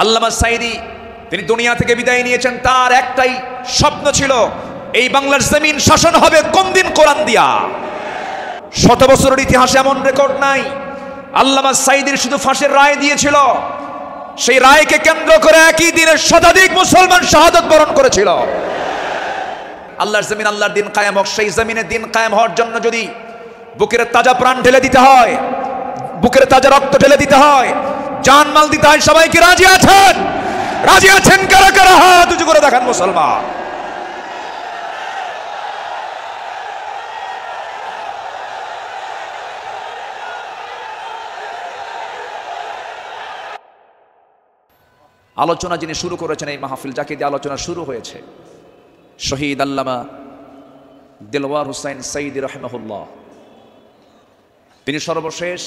আল্লামা সাঈদী তিনি দুনিয়া থেকে বিদায় নিয়েছেন, তার একটাই স্বপ্ন ছিল, এই বাংলার জমিন শাসন হবে কোন দিন? কোরআন দিয়া। 100 বছরের ইতিহাসে এমন রেকর্ড নাই। আল্লামা সাঈদীর শুধু ফাঁসির রায় দিয়েছিল, সেই রায়কে কেন্দ্র করে একই দিনে শতাধিক মুসলমান শাহাদাত বরণ করেছিল। আল্লাহর জমিন, আল্লাহর দিন কায়েম হোক। সেই জমিনে দিন কায়েম হওয়ার জন্য যদি বুকের তাজা প্রাণ ঢেলে দিতে হয়, বুকের তাজা রক্ত ঢেলে দিতে হয়, জানমাল দিতে হয়, সবাই কি রাজি আছেন? রাজি আছেন কারা কারা? হাত উঁচু করে দেখান মুসলমান। আলোচনা যিনি শুরু করেছেন এই মাহফিল, যাকে দিয়ে আলোচনা শুরু হয়েছে, শহীদ আল্লামা দিলওয়ার হুসাইন সাঈদী রাহিমাহুল্লাহ। তিনি সর্বশেষ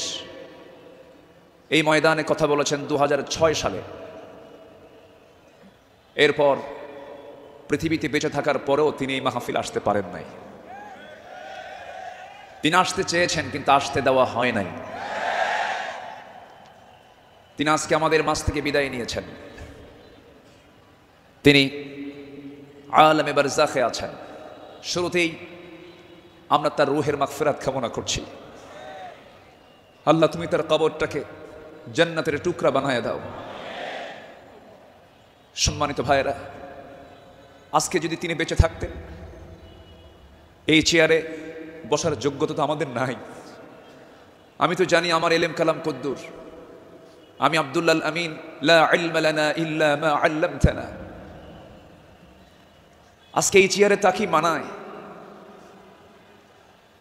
এই ময়দানে কথা বলেছেন 2006 সালে। এরপর পৃথিবীতে বেঁচে থাকার পরেও তিনি এই মাহফিল আসতে পারেন নাই। তিনি আসতে চেয়েছেন কিন্তু আসতে দেওয়া হয় নাই। তিনি আজকে আমাদের মাঝ থেকে বিদায় নিয়েছেন। তিনি আলমে বারজাখে আছেন। শুরুতেই আমরা তার রুহের মাগফিরাত কামনা করছি। আল্লাহ তুমি তার কবরটাকে জান্নাতের টুকরা বানায় দাও। সম্মানিত ভাইয়েরা, আজকে যদি তিনি বেঁচে থাকতেন, এই চেয়ারে বসার যোগ্যতা তো আমাদের নাই। আমি তো জানি আমার ইলম কালাম কদ্দুর। আমি আব্দুল্লাহ আমিন, লা ইলমা লানা ইল্লা মা আল্লামতানা। আজকে এই চেয়ারে তাকে মানায়।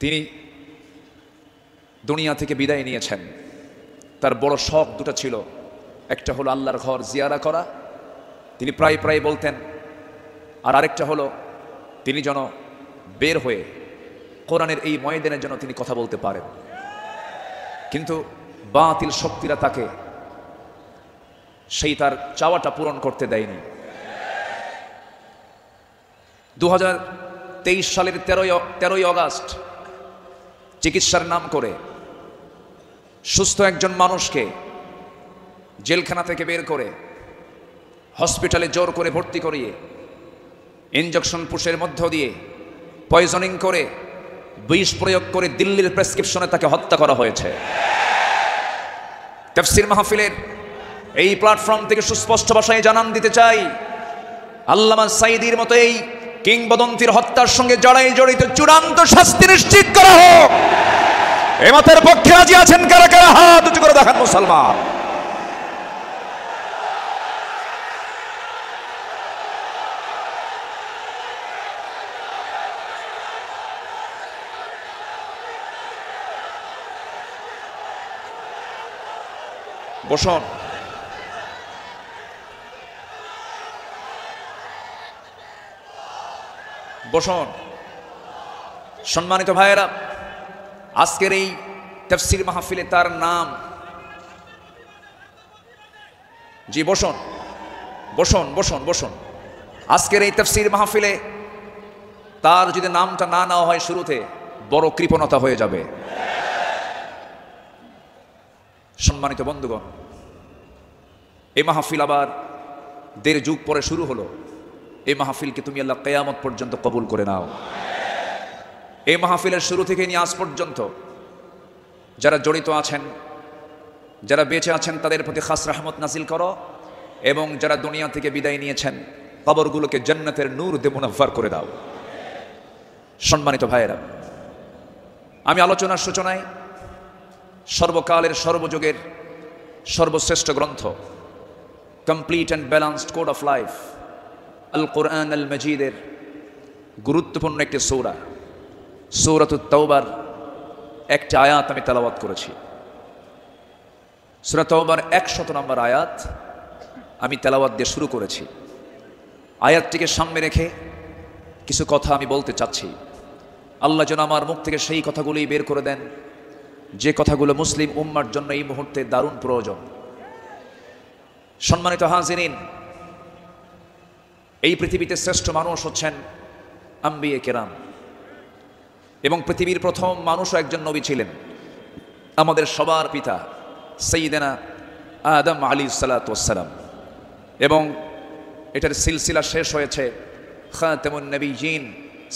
তিনি দুনিয়া থেকে বিদায় নিয়েছেন। তার বড় শখ দুটো ছিল, একটা হলো আল্লাহর ঘর জিয়ারা করা, তিনি প্রায় প্রায় বলতেন, আর আরেকটা হলো তিনি যেন বের হয়ে কোরআনের এই ময়দানের জন্য তিনি কথা বলতে পারেন। কিন্তু বাতিল শক্তিরা তাকে সেই তার চাওয়াটা পূরণ করতে দেয়নি। 2023 সালের 13ই আগস্ট চিকিৎসার নাম করে সুস্থ একজন মানুষকে জেলখানা থেকে বের করে হসপিটালে জোর করে ভর্তি করিয়ে ইনজেকশন পুশের মধ্য দিয়ে পয়জনিং করে বিষ প্রয়োগ করে দিল্লির প্রেসক্রিপশনে তাকে হত্যা করা হয়েছে। তাফসীর মাহফিলের এই প্ল্যাটফর্ম থেকে সুস্পষ্ট ভাষায় জানান দিতে চাই, আল্লামা সাঈদীর মতো এই কিংবদন্তির হত্যার সঙ্গে যারাই জড়িত চূড়ান্ত শাস্তি নিশ্চিত করা হোক। এই মতের পক্ষে রাজি আছেন কারা কারা? হাত উঁচু করে দেখান মুসলমান। বসুন। বসুন। সম্মানিত ভাইয়েরা, আজকের এই তাফসীর মাহফিলে তার নাম, জি বসুন বসুন বসুন বসুন। আজকের এই তাফসীর মাহফিলে তার যদি নামটা না নেওয়া হয় শুরুতে, বড় কৃপণতা হয়ে যাবে। সম্মানিত বন্ধুগণ, এই মাহফিল আবার 1.5 যুগ পরে শুরু হলো। এই মাহফিলকে তুমি আল্লাহ কিয়ামত পর্যন্ত কবুল করে নাও। এই মাহফিলের শুরু থেকে নিয়ে আজ পর্যন্ত যারা জড়িত আছেন, যারা বেঁচে আছেন, তাদের প্রতি খাস রহমত নাজিল করো, এবং যারা দুনিয়া থেকে বিদায় নিয়েছেন কবরগুলোকে জান্নাতের নূর দিয়ে মুনাফফার করে দাও। সম্মানিত ভাইয়েরা, আমি আলোচনার সূচনায় সর্বকালের সর্বযুগের সর্বশ্রেষ্ঠ গ্রন্থ complete and balanced code of life আল কোরআন আল মজিদের গুরুত্বপূর্ণ একটি সূরা, সূরাতুত তাওবার একটি আয়াত আমি তেলাওয়াত করেছি। সূরা তাওবার 100 নম্বর আয়াত আমি তেলাওয়াত দিয়ে শুরু করেছি। আয়াতটিকে সামনে রেখে কিছু কথা আমি বলতে চাচ্ছি। আল্লাহ যেন আমার মুখ থেকে সেই কথাগুলোই বের করে দেন যে কথাগুলো মুসলিম উম্মার জন্য এই মুহূর্তে দারুণ প্রয়োজন। সম্মানিত হাজিরিন, এই পৃথিবীতে শ্রেষ্ঠ মানুষ হচ্ছেন আম্বিয়ে কেরাম, এবং পৃথিবীর প্রথম মানুষও একজন নবী ছিলেন, আমাদের সবার পিতা সাইয়্যিদানা আদম আলাইহিস সালাতু ওয়াস সালাম। এবং এটার সিলসিলা শেষ হয়েছে খাতামুন নবিয়্যিন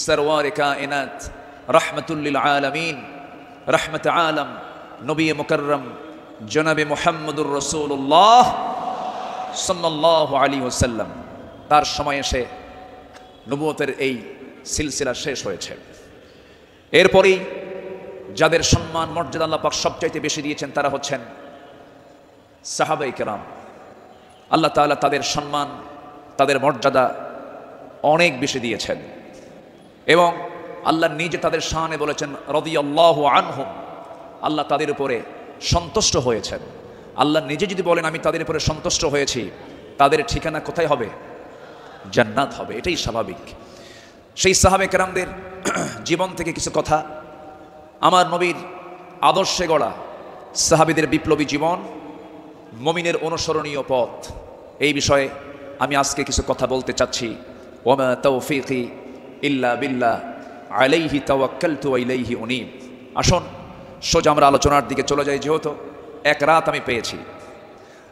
সরওয়ারে কায়নাত রাহমাতুল লিল আলামিন রহমত আলম নবী মুকররম জনাবে মুহাম্মদুর রাসূলুল্লাহ সাল্লাল্লাহু আলাইহি ওয়াসাল্লাম তার সময় এসে নবুয়তের এই সিলসিলা শেষ হয়েছে। এরপরেই যাদের সম্মান মর্যাদা আল্লাহ পাক সবচাইতে বেশি দিয়েছেন তারা হচ্ছেন সাহাবায়ে কেরাম। আল্লাহ তাআলা তাদের সম্মান তাদের মর্যাদা অনেক বেশি দিয়েছেন এবং আল্লাহ নিজে তাদের শানে বলেছেন রাদিয়াল্লাহু আনহুম, আল্লাহ তাদের উপরে সন্তুষ্ট হয়েছেন। আল্লাহ নিজে যদি বলেন আমি তাদের উপরে সন্তুষ্ট হয়েছি, তাদের ঠিকানা কোথায় হবে? জান্নাত হবে, এটাই স্বাভাবিক। সেই সাহাবে কেরামদের জীবন থেকে কিছু কথা, আমার নবীর আদর্শে গড়া সাহাবীদের বিপ্লবী জীবন, মুমিনের অনুসরণীয় পথ, এই বিষয়ে আমি আজকে কিছু কথা বলতে চাচ্ছি। ওমা তাওফীকি ইল্লা বিল্লাহ আলাইহি তাওয়াক্কালতু ওয়া ইলাইহি উনীব। আসুন সোজা আমরা আলোচনার দিকে চলে যাই। যেহেতু এক রাত আমি পেয়েছি,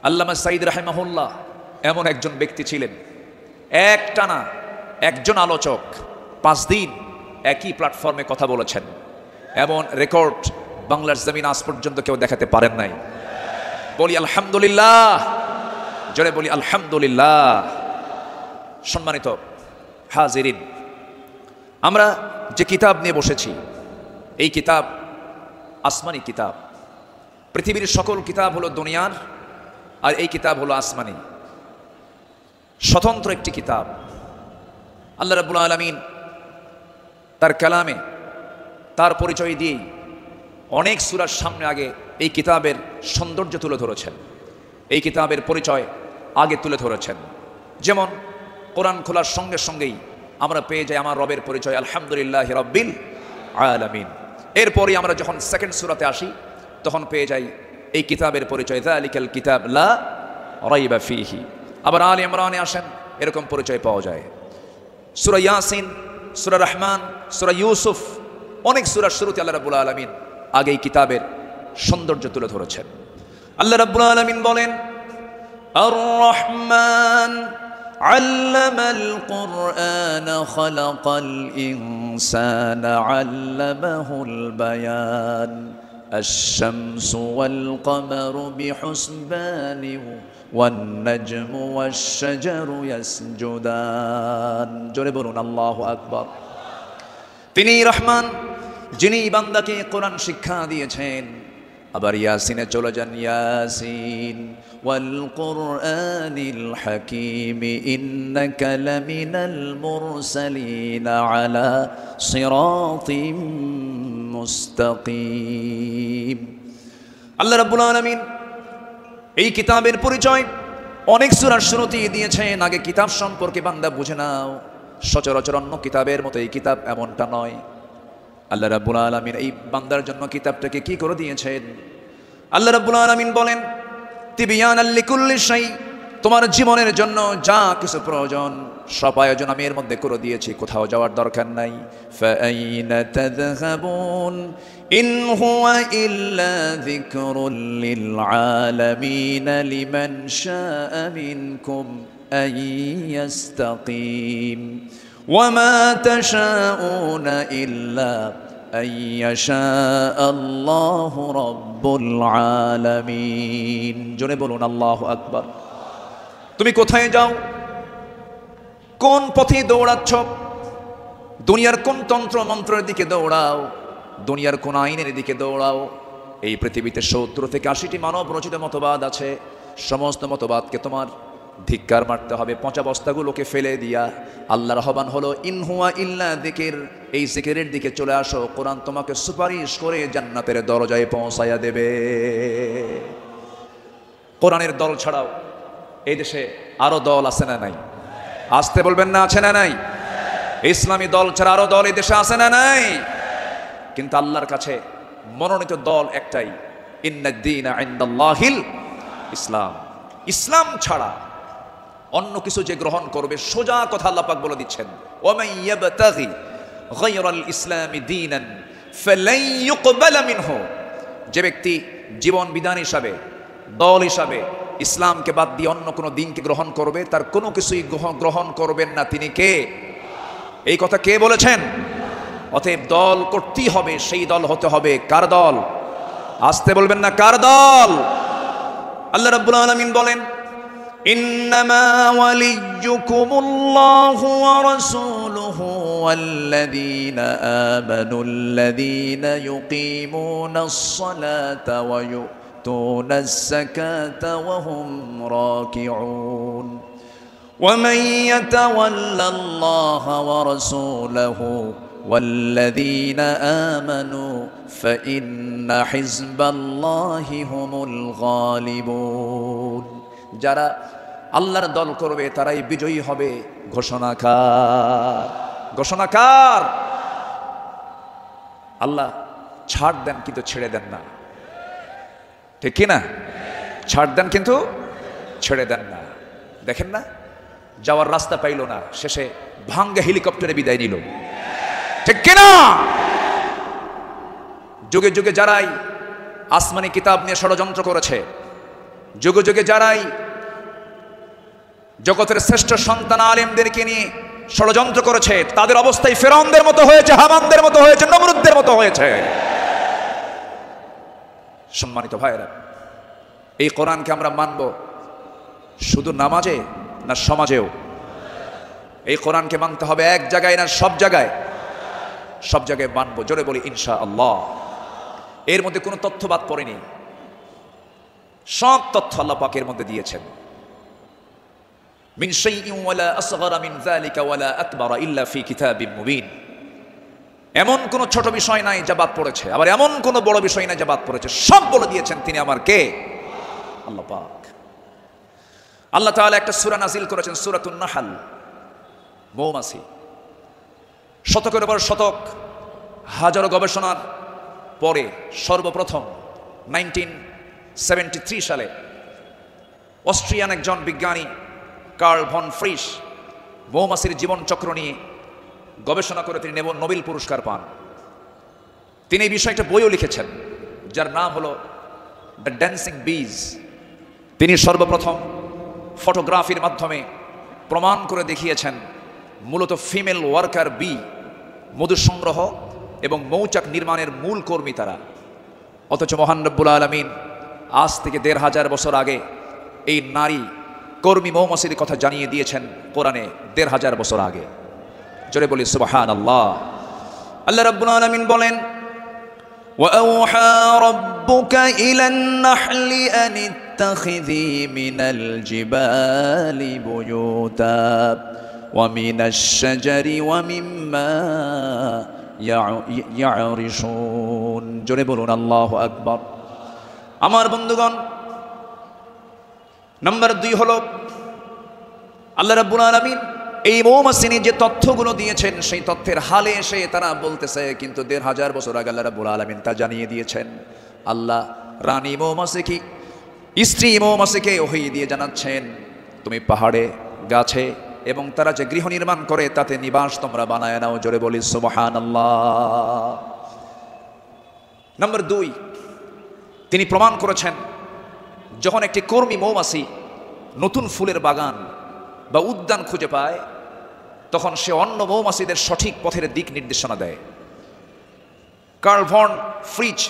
আল্লামা সাঈদ রাহিমাহুল্লাহ এমন একজন ব্যক্তি ছিলেন, একটানা একজন আলোচক 5 দিন একই প্ল্যাটফর্মে কথা বলেছেন, এমন রেকর্ড বাংলার জমিন আজ পর্যন্ত কেউ দেখাতে পারেন নাই। বলি আলহামদুলিল্লাহ, জোরে বলি আলহামদুলিল্লাহ। সম্মানিত হাজিরিন, আমরা যে কিতাব নিয়ে বসেছি এই কিতাব আসমানি কিতাব। পৃথিবীর সকল কিতাব হলো দুনিয়ার, আর এই কিতাব হলো আসমানি, স্বতন্ত্র একটি কিতাব। আল্লাহ রাব্বুল আলামিন তার কালামে তার পরিচয় দিয়েই অনেক সূরার সামনে আগে এই কিতাবের সৌন্দর্য তুলে ধরেছেন, এই কিতাবের পরিচয় আগে তুলে ধরেছেন। যেমন কোরআন খোলার সঙ্গে সঙ্গেই আমরা পেয়ে যাই আমার রবের পরিচয় আলহামদুলিল্লাহি রাব্বিল আলামিন। এরপরই আমরা যখন সেকেন্ড সূরাতে আসি তখন পেয়ে যাই এই কিতাবের পরিচয় যালিকাল কিতাব লা রাইবা ফীহি। আবার আলে ইমরানে আসেন, এরকম পরিচয় পাওয়া যায়। সূরা ইয়াসিন, সূরা রহমান, সূরা ইউসুফ, অনেক সূরার শুরুতে আল্লাহ রাব্বুল আলামিন আগে এই কিতাবের সৌন্দর্য তুলে ধরেছেন। আল্লাহ রাব্বুল আলামিন বলেন আর রহমান আল্লামাল কুরআন খালাকাল ইনসানা আল্লামাহুল বায়ান আশ-শামসু ওয়াল কমারু বিহুসবানি ওয়ান নাজমু ওয়াশ-শাজারু ইয়াসজুদান। জোরে বলুন আল্লাহু আকবার। তিনি রহমান, যিনি বান্দাকে কোরআন শিক্ষা দিয়েছেন। আবার ইয়াসিনে চলে যান, ইয়াসিন ওয়াল কুরআনিল হাকীম ইন্নাকা লামিনাল মুরসালিন আলা সিরাতিম মুস্তাকিম। আল্লাহ রাব্বুল আলামিন এই কিতাবের পরিচয় অনেক সূরার শুরুতেই দিয়েছেন। আগে কিতাব সম্পর্কে বান্দা বুঝে নাও, সচরাচর অন্য কিতাবের মতো এই কিতাব এমনটা নয়। আল্লাহ রাব্বুল আলামিন এই বান্দার জন্য কিতাবটাকে কি করে দিয়েছেন? আল্লাহ রাব্বুল আলামিন বলেন তিবিয়ানাল লিকুল্লি শাই, তোমার জীবনের জন্য যা কিছু প্রয়োজন সব আয়োজন আমি এর মধ্যে করে দিয়েছি, কোথাও যাওয়ার দরকার নাই। ফাআইনা তাযহাবুন ইন হুয়া ইল্লা যিকরুল লিল আলামিন লিমান শাআ মিনকুম আন ইয়াস্তাকিম ওয়ামা তাশাউনা ইল্লা আন ইয়াশা আল্লাহু রাব্বুল আলামিন। জোরে বলুন আল্লাহু আকবার। তুমি কোথায় যাও, কোন পথে দৌড়াচ্ছ, দুনিয়ার কোন তন্ত্র মন্ত্রের দিকে দৌড়াও, দুনিয়ার কোন আইনের দিকে দৌড়াও, এই পৃথিবীতে 70 থেকে 80টি মানব রচিত মতবাদ আছে। সমস্ত মতবাদকে তোমার ধিক্কার মারতে হবে, পচা বস্তাগুলোকে ফেলে দিয়া আল্লাহর আহ্বান হলো ইন হুয়া ইল্লা যিকির, এই জিকিরের দিকে চলে আসো। কোরআন তোমাকে সুপারিশ করে জান্নাতের দরজায় পৌঁছায়া দেবে। কোরআনের দল ছাড়াও এই দেশে আরো দল আছে না নাই? আসতে বলবেন না, আছে না নাই? ইসলামী দল ছাড়া আরো দল এই দেশে আছে না নাই? কিন্তু আল্লাহর কাছে মনোনীত দল একটাই, ইন্নাদ দীনা ইনদাল্লাহিল ইসলাম। ইসলাম ছাড়া অন্য কিছু যে গ্রহণ করবে, সোজা কথা আল্লাহ পাক বলে দিচ্ছেন ওয়া ইয়াবতাগি গায়রাল ইসলামি দীনান ফালান ইউকবালা মিনহু। যে ব্যক্তি জীবন বিধান হিসাবে, দল হিসাবে ইসলামকে বাদ দিয়ে অন্য কোনো দিনকে গ্রহণ করবে, তার কোনো কিছুই গ্রহণ করবেন না। তিনি কে? এই কথা কে বলেছেন? অতএব দল করতেই হবে, সেই দল হতে হবে কার দল? আসতে বলবেন না, কার দল? আল্লাহ রাব্বুল আলামিন বলেন, ইন্নামা ওয়ালিয়্যুকুমুল্লাহু ওয়া রাসূলুহু ওয়াল্লাযীনা আমানুল্লাযীনা ইউকিমুনাস সালাতা ওয়া ইউতুনাস যাকাতা ওয়া হুম রাকিউন ওয়া মান ইয়াতাওয়াল্লাল্লাহা ওয়া রাসূলুহু ওয়াল্লাযীনা আমানু ফাইন্না হিজবাল্লাহি হুমুল গালিবুন। যারা আল্লাহর দল করবে তারাই বিজয়ী হবে। ঘোষণাকার, ঘোষণাকার আল্লাহ। ছাড় দেন কিন্তু ছেড়ে দেন না, ঠিক কিনা? ছাড় দেন কিন্তু ছেড়ে দেন না। দেখেন না, যাওয়ার রাস্তা পাইল না, শেষে ভাঙ্গা হেলিকপ্টারে বিদায় নিল, ঠিক কিনা? যুগে যুগে যারাই আসমানি কিতাব নিয়ে ষড়যন্ত্র করেছে, যুগে যুগে যারাই জগতের শ্রেষ্ঠ সন্তান আলেমদেরকে নিয়ে ষড়যন্ত্র করেছে, তাদের অবস্থায় ফিরআউনদের মতো হয়েছে, হামানদের মতো হয়েছে, নমরুদদের মতো হয়েছে। সম্মানিত ভাইরা, এই কোরআনকে আমরা মানব শুধু নামাজে না সমাজেও? এই কোরআনকে মানতে হবে এক জায়গায় না সব জায়গায়? সব জায়গায় মানব। জোরে বলি ইনশাআল্লাহ। এর মধ্যে কোনো তথ্য বাদ পড়েনি, সব তথ্য আল্লাহ পাকের মধ্যে দিয়েছেন। মিন শাইইন ওয়ালা আসগরা মিন যালিকা ওয়ালা আকবারা ইল্লা ফি কিতাবিম মুবিন। এমন কোন ছোট বিষয় নাই যা বাদ পড়েছে, আবার এমন কোন বড় বিষয় নাই যা বাদ পড়েছে। সব বলে দিয়েছেন তিনি আমার কে? আল্লাহ পাক। আল্লাহ তাআলা একটা সূরা নাযিল করেছেন, সূরাতুন নাহল, মৌমাছি। শতকের পর শতক, হাজারো গবেষণার পরে সর্বপ্রথম 1973 সালে অস্ট্রিয়ান একজন বিজ্ঞানী কার্ল ভন ফ্রিশ মৌমাছির জীবনচক্র নিয়ে গবেষণা করে তিনি নোবেল পুরস্কার পান। তিনি এই বিষয়টা বইও লিখেছেন, যার নাম হলো দ্য ড্যান্সিং বিজ। তিনি সর্বপ্রথম ফটোগ্রাফির মাধ্যমে প্রমাণ করে দেখিয়েছেন মূলত ফিমেল ওয়ার্কার বি, মধু সংগ্রহ এবং মৌচাক নির্মাণের মূল কর্মী তারা। অথচ মহান রব্বুল আলামিন আজ থেকে ১৫০০ বছর আগে এই নারী কর্মী মৌমাছির কথা জানিয়ে দিয়েছেন কোরআনে ১৫০০ বছর আগে। জোরে বলি সুবহানাল্লাহ। আল্লাহ রাব্বুল আলামিন বলেন, ওয়াআউহা রাব্বুকা ইলান নাহলি আন ইত্তাখিযি মিনাল জিবালি বুয়ুতা ওয়া মিনাশ শাজারি ওয়া মিম্মা ইয়ারিশুন। জোরে বলুন আল্লাহু আকবার। আমার বন্ধুগণ, নাম্বার 2 হলো আল্লাহ রাব্বুল আলামিন এই মৌমাছি যে তথ্যগুলো দিয়েছেন, সেই তথ্যের হালে এসে তারা বলতেছে কিন্তু ১৫০০ বছর আগে আল্লাহ রাব্বুল আলামিন তা জানিয়ে দিয়েছেন। আল্লাহ রানী মৌমাছিকে, স্ত্রী মৌমাছিকে ওহী দিয়ে জানাচ্ছেন, তুমি পাহাড়ে, গাছে এবং তারা যে গৃহ নির্মাণ করে তাতে নিবাস তোমরা বানায় নাও। জোরে বলি সুবহানাল্লাহ। নাম্বার 2, তিনি প্রমাণ করেছেন যখন একটি কর্মী মৌমাছি নতুন ফুলের বাগান বা উদ্যান খুঁজে পায়, তখন সে অন্য মৌমাছিদের সঠিক পথের দিক নির্দেশনা দেয়। কার্ল ভন ফ্রিজ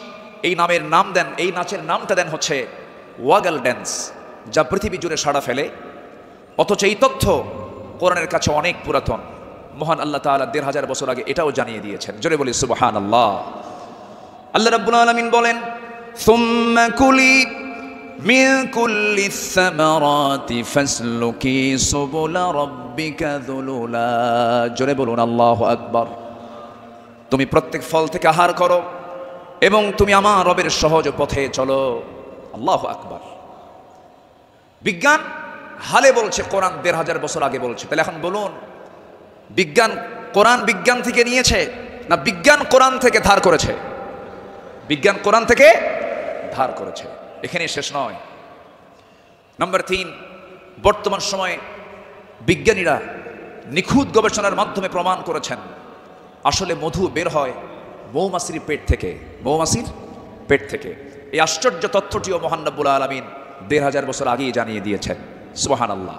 এই নামের নাম দেন, এই নাচের নামটা দেন হচ্ছে ওয়াগল ড্যান্স, যা পৃথিবী জুড়ে সাড়া ফেলে। অথচ এই তথ্য কোরআনের কাছে অনেক পুরাতন। মহান আল্লাহ তাআলা ১৫০০ বছর আগে এটাও জানিয়ে দিয়েছেন। জোরে বলি সুবহানাল্লাহ। আল্লাহ রাব্বুল আলামিন বলেন, সুম্মা কুলি মিন কুল্লি সামারাতি ফাসলুকি সুবুলা রাব্বিকা যুলুলা। জোরে বলুন আল্লাহু আকবার। তুমি প্রত্যেক ফল থেকে আহার করো এবং তুমি আমার রবের সহজ পথে চলো। আল্লাহু আকবার। বিজ্ঞান হালে বলছে, কোরআন ১৫০০ বছর আগে বলছে। তাহলে এখন বলুন, বিজ্ঞান কোরআন বিজ্ঞান থেকে নিয়েছে না বিজ্ঞান কোরআন থেকে ধার করেছে? বিজ্ঞান কোরআন থেকে ধার করেছে। এখানে শেষ নয়। নাম্বার 3, বর্তমান সময়ে বিজ্ঞানীরা নিখুঁত গবেষণার মাধ্যমে প্রমাণ করেছেন আসলে মধু বের হয় মৌমাছির পেট থেকে, মৌমাছির পেট থেকে। এই আশ্চর্য তথ্যটিও মহান রব্বুল আলামিন 1500 বছর আগেই জানিয়ে দিয়েছেন। সুবহানাল্লাহ।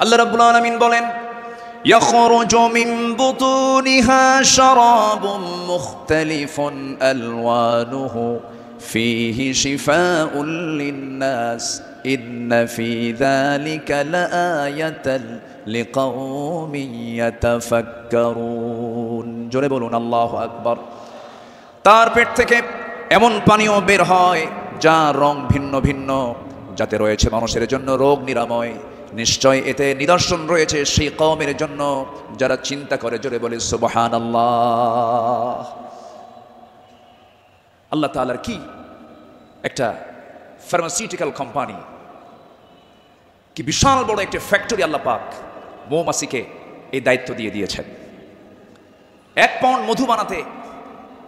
আল্লাহ রাব্বুল আলামিন বলেন, يخرج من بطونها شراب مختلف ألوانه فيه شفاء للناس إن في ذلك لآية لقوم يتفكرون জোরে বলুন আল্লাহু আকবার। তার পেট থেকে এমন পানীয় বের হয় যা রং ভিন্ন ভিন্ন, যাতে রয়েছে মানুষের জন্য রোগ নিরাময়। নিশ্চয় এতে নিদর্শন রয়েছে সেই কওমের জন্য যারা চিন্তা করে। জোরে বলে সুবহানাল্লাহ। আল্লাহ তাআলার কি একটা ফার্মাসিউটিক্যাল কোম্পানি, কি বিশাল বড় একটা ফ্যাক্টরি আল্লাহ পাক মৌমাছিকে এই দায়িত্ব দিয়ে দিয়েছেন। 1 পাউন্ড মধু বানাতে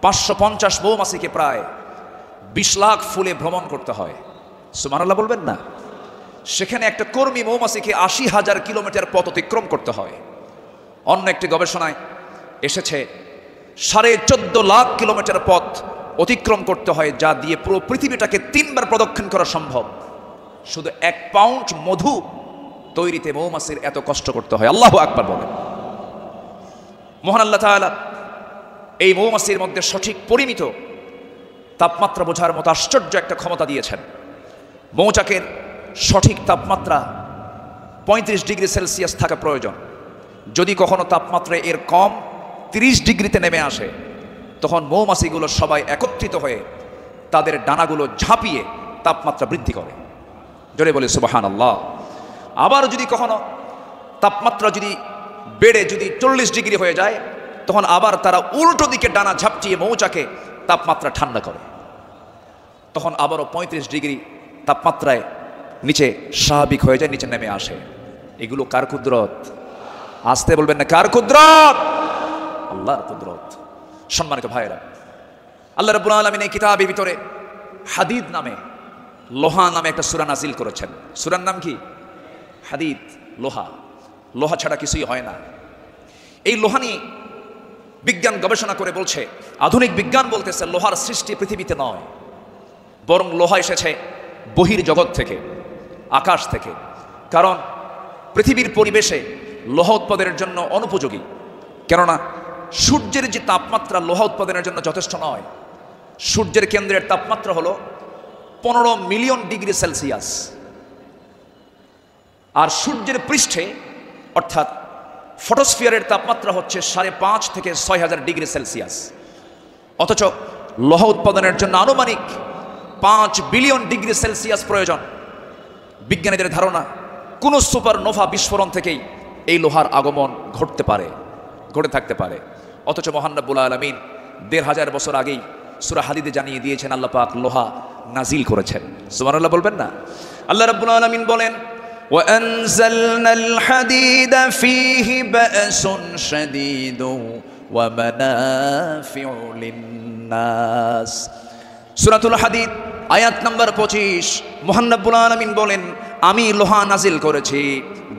550 মৌমাছিকে প্রায় 20 লাখ ফুলে ভ্রমণ করতে হয়। সুবহানাল্লাহ বলবেন না? সেখানে একটা কর্মী মৌমাছিকে 80,000 কিলোমিটার পথ অতিক্রম করতে হয়। অন্য একটি গবেষণায় এসেছে 14.5 লাখ কিলোমিটার পথ অতিক্রম করতে হয়, যা দিয়ে পুরো পৃথিবীটাকে 3 বার প্রদক্ষিণ করা সম্ভব। শুধু 1 পাউন্ড মধু তৈরিতে মৌমাছির এত কষ্ট করতে হয়। আল্লাহু আকবার বলেন। মহান আল্লাহ তাআলা এই মৌমাছির মধ্যে সঠিক পরিমিত তাপমাত্রা বোঝার মতো আশ্চর্য একটা ক্ষমতা দিয়েছেন। মৌচাকের সঠিক তাপমাত্রা 35 ডিগ্রি সেলসিয়াস থাকা প্রয়োজন। যদি কখনো তাপমাত্রা এর কম 30 ডিগ্রিতে নেমে আসে, তখন মৌমাছিগুলো সবাই একত্রিত হয়ে তাদের ডানাগুলো ঝাঁপিয়ে তাপমাত্রা বৃদ্ধি করে। জোরে বলে সুবহানাল্লাহ। আবার যদি কখনো তাপমাত্রা বেড়ে 40 ডিগ্রি হয়ে যায়, তখন আবার তারা উল্টো দিকে ডানা ঝাপটিয়ে মৌচাকে তাপমাত্রা ঠান্ডা করে। তখন আবারও 35 ডিগ্রি তাপমাত্রায় নিচে স্বাভাবিক হয়ে যায়, নিচে নেমে আসে। এগুলো কার কুদরত? আসতে বলবেন না, কার কুদরত? আল্লাহর কুদরত। সম্মানিত ভাইরা, আল্লাহ রাব্বুল আলামিন এই কিতাবের ভিতরে হাদিদ নামে, লোহা নামে একটা সূরা নাজিল করেছেন। সূরার নাম কি? হাদিদ, লোহা। লোহা ছাড়া কিছুই হয় না। এই লোহা নিয়ে বিজ্ঞান গবেষণা করে বলছে, আধুনিক বিজ্ঞান বলতেছে লোহার সৃষ্টি পৃথিবীতে নয়, বরং লোহা এসেছে বহির জগৎ থেকে, আকাশ থেকে। কারণ পৃথিবীর পরিবেশে লোহা উৎপাদনের জন্য অনুপযোগী। কেননা সূর্যের যে তাপমাত্রা লোহা উৎপাদনের জন্য যথেষ্ট নয়। সূর্যের কেন্দ্রের তাপমাত্রা হলো 15 মিলিয়ন ডিগ্রি সেলসিয়াস, আর সূর্যের পৃষ্ঠে অর্থাৎ ফটোস্ফিয়ারের তাপমাত্রা হচ্ছে 5.5 থেকে 6,000 ডিগ্রি সেলসিয়াস। অথচ লোহা উৎপাদনের জন্য আনুমানিক 5 বিলিয়ন ডিগ্রি সেলসিয়াস প্রয়োজন। বিজ্ঞানীদের ধারণা কোনো সুপারনোভা বিস্ফোরণ থেকেই এই লোহার আগমন ঘটে থাকতে পারে। অথচ মহান রব্বুল আলামিন 1500 বছর আগেই সূরা হাদিদে জানিয়ে দিয়েছেন আল্লাহ পাক লোহা নাজিল করেছেন। সুবহানাল্লাহ বলবেন না? আল্লাহ রাব্বুল আলামিন বলেন, وأنزلنا الحديد فيه بأس شديد ومنافع للناس। সূরাতুল হাদিদ আয়াত নম্বর 25। মহান রব্বুল আলামিন বলেন, আমি লোহা নাজিল করেছি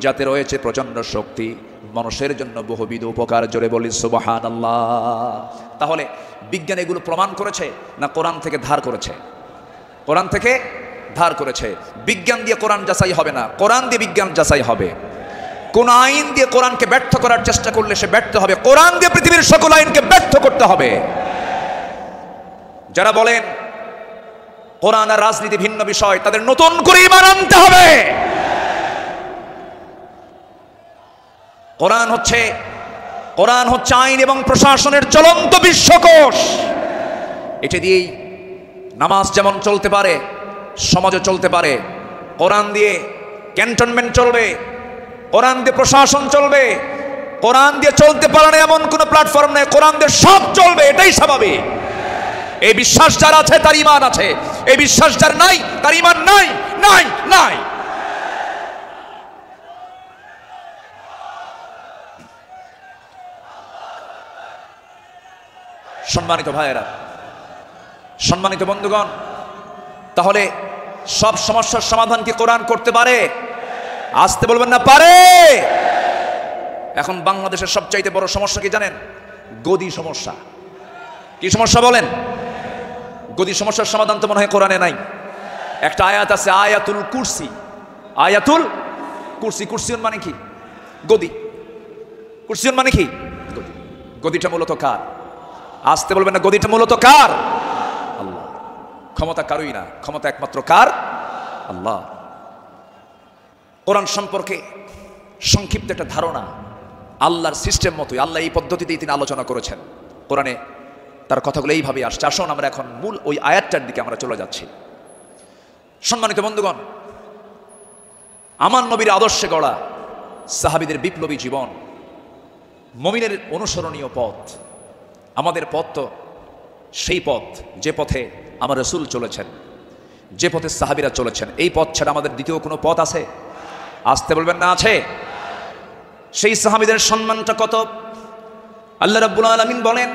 যাতে রয়েছে প্রচন্ড শক্তি, মানুষের জন্য বহুবিধ উপকার। জোরে বলি সুবহানাল্লাহ। তাহলে বিজ্ঞান এগুলো প্রমাণ করেছে না কোরআন থেকে ধার করেছে? কোরআন থেকে ধার করেছে। বিজ্ঞান দিয়ে কোরআন যাচাই হবে না, কোরআন দিয়ে বিজ্ঞান যাচাই হবে। কোন আইন দিয়ে কোরআনকে ব্যর্থ করার চেষ্টা করলে সে ব্যর্থ হবে। কোরআন দিয়ে পৃথিবীর সকল আইনকে ব্যর্থ করতে হবে। যারা বলেন কোরআন আর রাজনীতি ভিন্ন বিষয়, তাদের নতুন করে ঈমান আনতে হবে। কোরআন হচ্ছে আইন এবং প্রশাসনের চলন্ত বিশ্বকোষ। এটা দিয়েই নামাজ যেমন চলতে পারে, সমাজে চলতে পারে। কোরআন দিয়ে ক্যান্টনমেন্ট চলবে, কোরআন দিয়ে প্রশাসন চলবে। কোরআন দিয়ে চলতে পারে না এমন কোনো প্ল্যাটফর্ম নেই। কোরআন দিয়ে সব চলবে, এটাই স্বাভাবিক। এই বিশ্বাস যার আছে তার ঈমান আছে, এই বিশ্বাস যার নাই তার ঈমান নাই, নাই, নাই। সম্মানিত ভাইয়েরা, সম্মানিত বন্ধুগণ, তাহলে সব সমস্যার সমাধান কি কোরআন করতে পারে? আসতে বলবেন না, পারে। এখন বাংলাদেশের সবচাইতে বড় সমস্যা কি জানেন? গদি সমস্যা। কি সমস্যা বলেন? গদি সমস্যার সমাধান তো মনে হয় কোরআনে নাই। একটা আয়াত আছে আয়াতুল কুরসি। আয়াতুল কুরসি, কুরসিয়ন মানে কি? গদি। কুরসিয়ন মানে কি? গদি। গদিটা মূলত কার? আসতে বলবেন না, গদিটা মূলত কার? আল্লাহ। ক্ষমতা কারোই না, ক্ষমতা একমাত্র কার? আল্লাহ। কোরআন সম্পর্কে সংক্ষিপ্ত একটা ধারণা, আল্লাহর সিস্টেম মতোই আল্লাহ এই পদ্ধতিতেই তিনি আলোচনা করেছেন কোরআনে, তার কথাগুলো এইভাবে আসছে। আসুন আমরা এখন মূল ওই আয়াতটার দিকে আমরা চলে যাচ্ছি। সম্মানিত বন্ধুগণ, আমার নবীর আদর্শে গড়া সাহাবীদের বিপ্লবী জীবন, মুমিনের অনুসরণীয় পথ। আমাদের পথ তো সেই পথ যে পথে আমার রাসূল চলেছেন, যে পথে সাহাবীরা চলেছেন। এই পথ ছাড়া আমাদের দ্বিতীয় কোনো পথ আছে? আসতে বলবেন না, আছে? সেই সাহাবীদের সম্মানটা কত! আল্লাহ রাব্বুল আলামিন বলেন,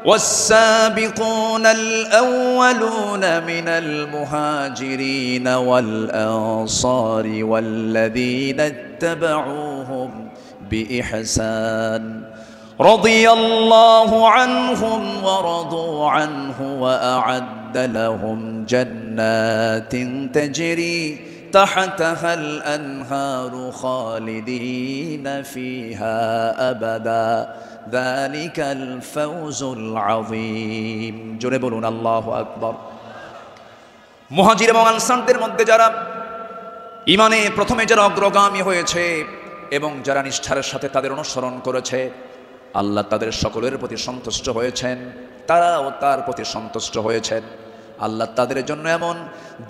والسابقون الأولون من المهاجرين والأنصار والذين اتبعوهم بإحسان رضي الله عنهم ورضوا عنه وأعد لهم جنات تجري تحتها الأنهار خالدين فيها أبدا ذلك الفوز العظيم জোরে বলুন আল্লাহু আকবার। মুহাজির এবং আনসারদের মধ্যে যারা ঈমানে প্রথমে যারা অগ্রগামী হয়েছে এবং যারা নিষ্ঠার সাথে তাদের অনুসরণ করেছে, আল্লাহ তাদের সকলের প্রতি সন্তুষ্ট হয়েছেন, তারাও তার প্রতি সন্তুষ্ট হয়েছেন। আল্লাহ তাদের জন্য এমন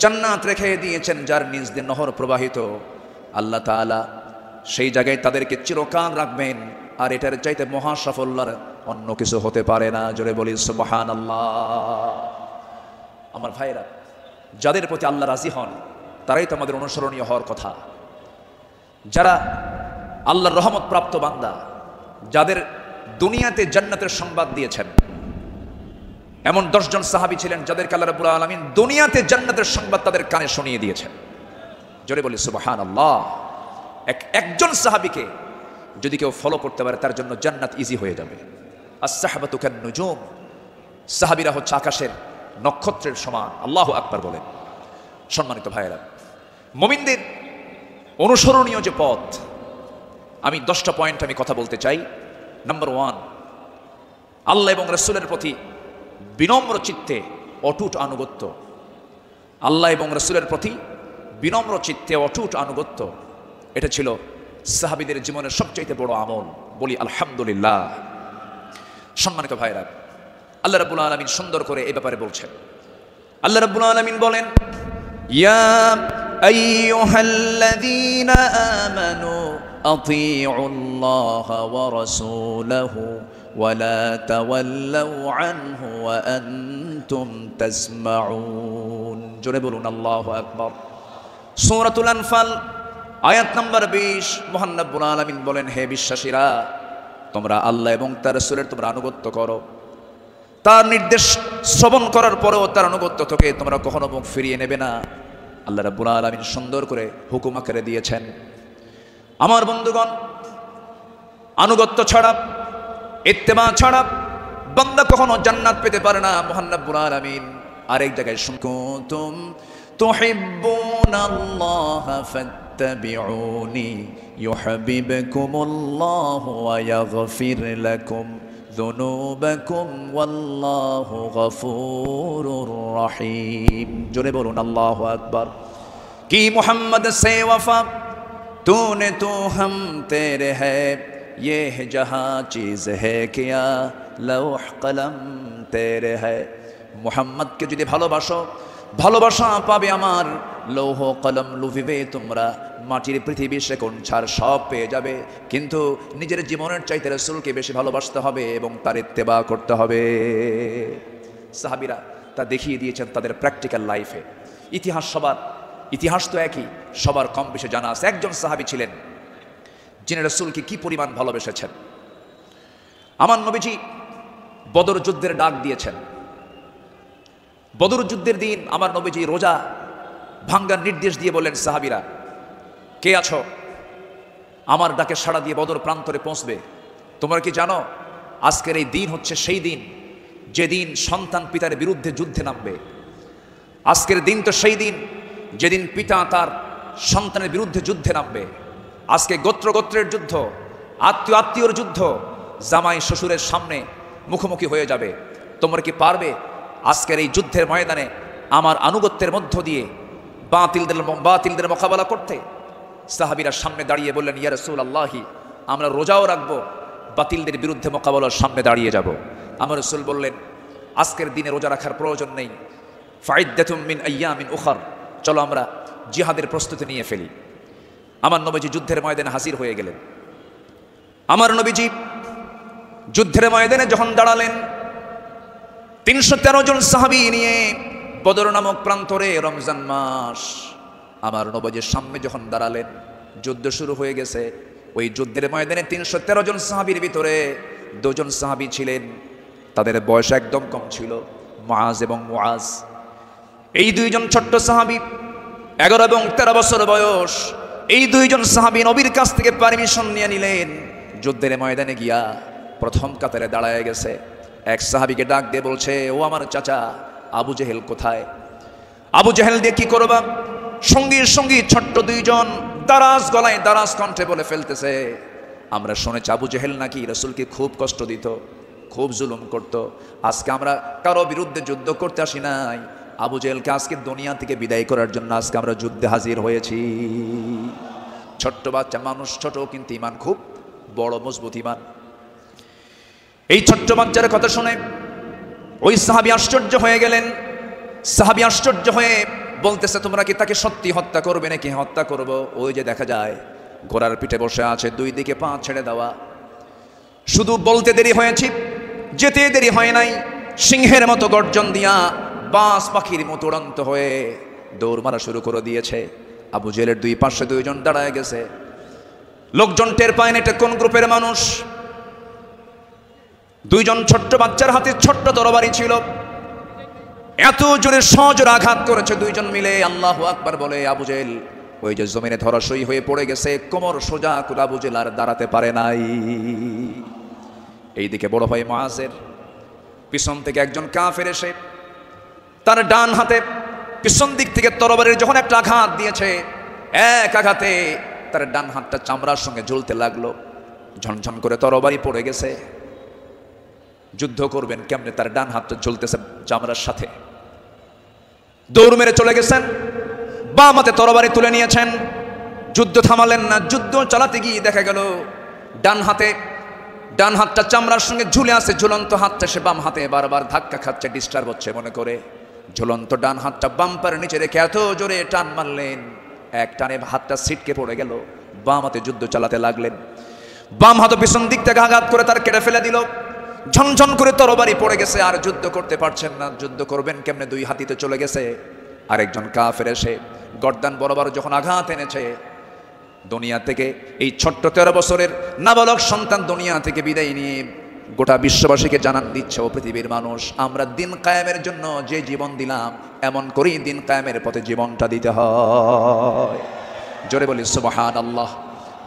জান্নাত রেখে দিয়েছেন যার নিজ দিয়ে নহর প্রবাহিত। আল্লাহ তাআলা সেই জায়গায় তাদেরকে চিরকাল রাখবেন, আর এটার চাইতে মহা সাফল্যের অন্য কিছু হতে পারে না। জোরে বলি সুবহানাল্লাহ। আমার ভাইরা, যাদের প্রতি আল্লাহ রাজি হন তারাই তো আমাদের অনুসরণীয় হওয়ার কথা। যারা আল্লাহর রহমত প্রাপ্ত বান্দা, যাদের দুনিয়াতে জান্নাতের সংবাদ দিয়েছেন, এমন 10 জন সাহাবী ছিলেন যাদেরকে আল্লাহ রাব্বুল আলামিন দুনিয়াতে জান্নাতের সংবাদ তাদের কানে শুনিয়ে দিয়েছেন। জোরে বলি সুবহানাল্লাহ। একজন সাহাবীকে যদি কেউ ফলো করতে পারে তার জন্য জান্নাত ইজি হয়ে যাবে। আস-সাহাবাতু কান-নুজুম, সাহাবীরা হচ্ছে আকাশের নক্ষত্রের সমান। আল্লাহু আকবার বলেন। সম্মানিত ভাইয়েরা, মুমিনদের অনুসরণীয় যে পথ, আমি 10টা পয়েন্ট আমি কথা বলতে চাই। নাম্বার 1, আল্লাহ এবং রাসূলের প্রতি বিনম্র চিত্তে অটুট আনুগত্য। আল্লাহ এবং রাসূলের প্রতি বিনম্র চিত্তে অটুট আনুগত্য, এটা ছিল সাহাবীদের জীবনের সবচেয়ে বড় আমল। বলি আলহামদুলিল্লাহ। সম্মানিত ভাইরা, আল্লাহ রাব্বুল আলামিন সুন্দর করে এই ব্যাপারে বলছেন। আল্লাহ রাব্বুল আলামিন বলেন, ইয়া আইয়ুহাল্লাযীনা আমানু আতিউল্লাহ ওয়া রাসূলাহু ওয়া লা তাওয়াল্লাউ আনহু ওয়া আনতুম তাসমাউন। জোরে বলুন আল্লাহু আকবার। সূরাতুল আনফাল আয়াত নাম্বার 20, মহান রব্বুল আলামিন বলেন, হে বিশ্বাসীরা, তোমরা আল্লাহ এবং তার রাসূলের তোমরা আনুগত্য করো। তার নির্দেশ শ্রবণ করার পরেও তার আনুগত্য থেকে তোমরা কখনো মুখ ফিরিয়ে নেবে না। আল্লাহ রাব্বুল আলামিন সুন্দর করে হুকুম আকারে দিয়েছেন। আমার বন্ধুগণ, আনুগত্য ছাড়া, ইত্তেবা ছাড়া বান্দা কখনো জান্নাত পেতে পারে না। মহান রব্বুল আলামিন আরেক জায়গায় কুনতুম তুহিব্বুনাল্লাহা ফাত্তাবিউনি ইউহিব্বুকুমুল্লাহু ওয়া ইয়াগফির লাকুম যুনুবাকুম ওয়াল্লাহু গফুরুর রহিম। জোরে বলুন আল্লাহু আকবার। কি মুহাম্মদ সে ওয়াফা तूने तो हम तेरे है, ये है जहाँ चीज़ है क्या लौह कलम तेरे है। মুহাম্মদকে যদি ভালোবাসো, ভালোবাসা পাবে আমার। লৌহ কলম লুভিবে তোমরা, মাটির পৃথিবী সেকোন ছাড় সব পেয়ে যাবে, কিন্তু নিজের জীবনের চাইতে রাসূলকে বেশি ভালোবাসতে হবে এবং তার ইত্তেবা করতে হবে। সাহাবীরা তা দেখিয়ে দিয়েছেন তাদের প্র্যাকটিক্যাল লাইফে। ইতিহাস তো একই, সবার কম বেশি জানা আছে। একজন সাহাবী ছিলেন যিনি রাসূলকে কি পরিমাণ ভালোবেসেছেন। আমার নবীজি বদর যুদ্ধের ডাক দিয়েছেন। বদর যুদ্ধের দিন আমার নবীজি রোজা ভাঙ্গার নির্দেশ দিয়ে বললেন, সাহাবীরা কে আছো, আমার ডাকে সাড়া দিয়ে বদর প্রান্তরে পৌঁছবে। তোমরা কি জানো আজকের এই দিন হচ্ছে সেই দিন যেদিন সন্তান পিতার বিরুদ্ধে যুদ্ধে নামবে। আজকের দিন তো সেই দিন যেদিন পিতা তার সন্তানের বিরুদ্ধে যুদ্ধে নামবে। আজকে গোত্রের যুদ্ধ, আত্মীয়র যুদ্ধ, জামাই শ্বশুরের সামনে মুখোমুখি হয়ে যাবে। তোমরা কি পারবে আজকের এই যুদ্ধের ময়দানে আমার আনুগত্যের মধ্য দিয়ে বাতিলদের মোকাবেলা করতে? সাহাবীরা সামনে দাঁড়িয়ে বললেন, ইয়া রাসূলুল্লাহি, আমরা রোজাও রাখবো, বাতিলদের বিরুদ্ধে মোকাবেলার সামনে দাঁড়িয়ে যাব। আমার রাসূল বললেন, আজকের দিনে রোজা রাখার প্রয়োজন নেই, ফাইদ্দাতুম মিন আইয়ামিন উখার, চলো আমরা জিহাদের প্রস্তুতি নিয়ে ফেলি। আমার নবীজি যুদ্ধের ময়দানে হাজির হয়ে গেলেন। আমার নবীজি যুদ্ধের ময়দানে যখন দাঁড়ালেন, 313 জন সাহাবী নিয়ে বদর নামক প্রান্তরে, রমজান মাস, আমার নবীজির সামনে যখন দাঁড়ালেন, যুদ্ধ শুরু হয়ে গেছে। ওই যুদ্ধের ময়দানে 313 জন সাহাবীর ভিতরে 2 জন সাহাবী ছিলেন, তাদের বয়স একদম কম ছিল, মুআজ এবং মুআজ। এই 2 জন ছোট্ট সাহাবী, 11 এবং 13 বছর বয়স, এই 2 জন সাহাবী নবীর কাছ থেকে পারমিশন নিয়ে নিলেন। যুদ্ধের ময়দানে গিয়া প্রথম কাতারে দাঁড়ায় গেছে। এক সাহাবীকে ডাক দিয়ে বলছে, ও আমার চাচা, আবু জেহেল কোথায়? আবু জেহেল দিয়ে কি করবা? সঙ্গী ছোট্ট 2 জন দারাজ গলায় দারাজ কণ্ঠে বলে ফেলতেছে, আমরা শুনেছি আবু জেহেল নাকি রাসূলকে খুব কষ্ট দিত, খুব জুলুম করত। আজকে আমরা কারো বিরুদ্ধে যুদ্ধ করতে আসি নাই, আবু জেহেলকে আজকে দুনিয়া থেকে বিদায় করার জন্য আজকে আমরা যুদ্ধে হাজির হয়েছি। ছোট্ট বাচ্চা মানুষ, ছোট কিন্তু ইমান খুব বড়, মজবুত ইমান। এই ছোট্ট বাচ্চার কথা শুনে ওই সাহাবী আশ্চর্য হয়ে গেলেন। সাহাবী আশ্চর্য হয়ে বলতেছে, তোমরা কি তাকে সত্যি হত্যা করবে নাকি? হত্যা করব। ওই যে দেখা যায় ঘোড়ার পিঠে বসে আছে, 2 দিকে পা ছেড়ে দেওয়া। শুধু বলতে দেরি হয়েছে, যেতে দেরি হয় নাই। সিংহের মতো গর্জন দিয়া বাস পাখির মতো উড়ন্ত হয়ে দৌড় মারা শুরু করে দিয়েছে। আবু জেহেলের 2 পাশে 2 জন দাঁড়ায় গেছে। লোকজন টের পায় না এটা কোন গ্রুপের মানুষ। 2 জন ছোট্ট বাচ্চার হাতে ছোট্ট তরবারি ছিল, এত জোরে সজোরে আঘাত করেছে 2 জন মিলে। আল্লাহু আকবার বলে আবু জেহেল ওই যে জমিনে ধরাশয়ী হয়ে পড়ে গেছে, কোমর সোজা করে আবু জেহেল আর দাঁড়াতে পারে নাই। এইদিকে বড় ভাই মুআজের পিছন থেকে একজন কাফের এসে তার ডান হাতে পিছন দিক থেকে তরবারির যখন একটা আঘাত দিয়েছে, এক আঘাতে তার ডান হাতটা চামড়ার সঙ্গে ঝুলতে লাগলো। ঝনঝন করে তরবারি পড়ে গেছে। যুদ্ধ করবেন কেমনে? তার ডান হাতটা ঝুলতেছে চামড়ার সাথে। দৌড় মেরে চলে গেছেন, বাম হাতে তরবারি তুলে নিয়েছেন। যুদ্ধ থামালেন না। যুদ্ধ চালাতে গিয়ে দেখা গেল ডান হাতটা চামড়ার সঙ্গে ঝুলে আছে, ঝুলন্ত হাতটা সে বাম হাতে বারবার ধাক্কা খাচ্ছে, ডিস্টার্ব হচ্ছে মনে করে। ঝুলন্ত ডান হাতটা বাম্পার নিচে রেখে এত জোরে টান মারলেন, এক টানে হাতটা ছিটকে পড়ে গেল। বাম হাতে যুদ্ধ চালাতে লাগলেন। বাম হাত পিছন দিক থেকে আঘাত করে তার কেটে ফেলে দিল। ঝনঝন করে তরবারি পড়ে গেছে, আর যুদ্ধ করতে পারছেন না। যুদ্ধ করবেন কেমনে? 2 হাতিতে চলে গেছে। আরেকজন কাফের এসে গর্দান বরাবর যখন আঘাত এনেছে, দুনিয়া থেকে এই ছোট্ট 13 বছরের নাবালক সন্তান দুনিয়া থেকে বিদায় নিয়ে গোটা বিশ্ববাসীকে জানান দিচ্ছে, ও পৃথিবীর মানুষ, আমরা দিন কায়েমের জন্য যে জীবন দিলাম, এমন করেই দিন কায়েমের পথে জীবনটা দিতে হয়। জোরে বলি সুবহানাল্লাহ,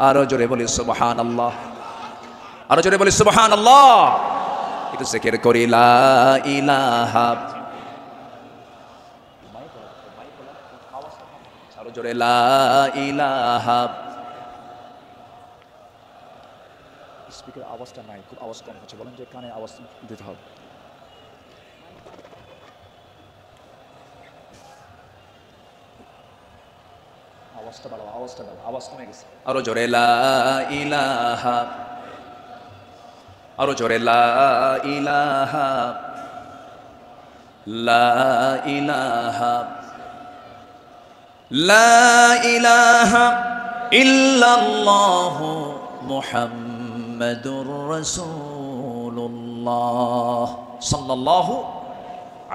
আরো জোরে বলি সুবহানাল্লাহ, আরো জোরে বলি সুবহানাল্লাহ। একটু জিকির করি লা ইলাহা, আরো জোরে লা ইলাহা। স্পিকার আওয়াজটা নাই, খুব আওয়াজ কম হচ্ছে, বলেন যে কানে আওয়াজ দিতে হবে। আওয়াজটা বাড়াও, আওয়াজ কমে গেছে। আরো জোরে লা ইলাহা, আরো জোরে লা ইলাহা, লা ইলাহা, লা ইলাহা ইল্লাল্লাহু মুহাম্মাদুর রাসূলুল্লাহ সাল্লাল্লাহু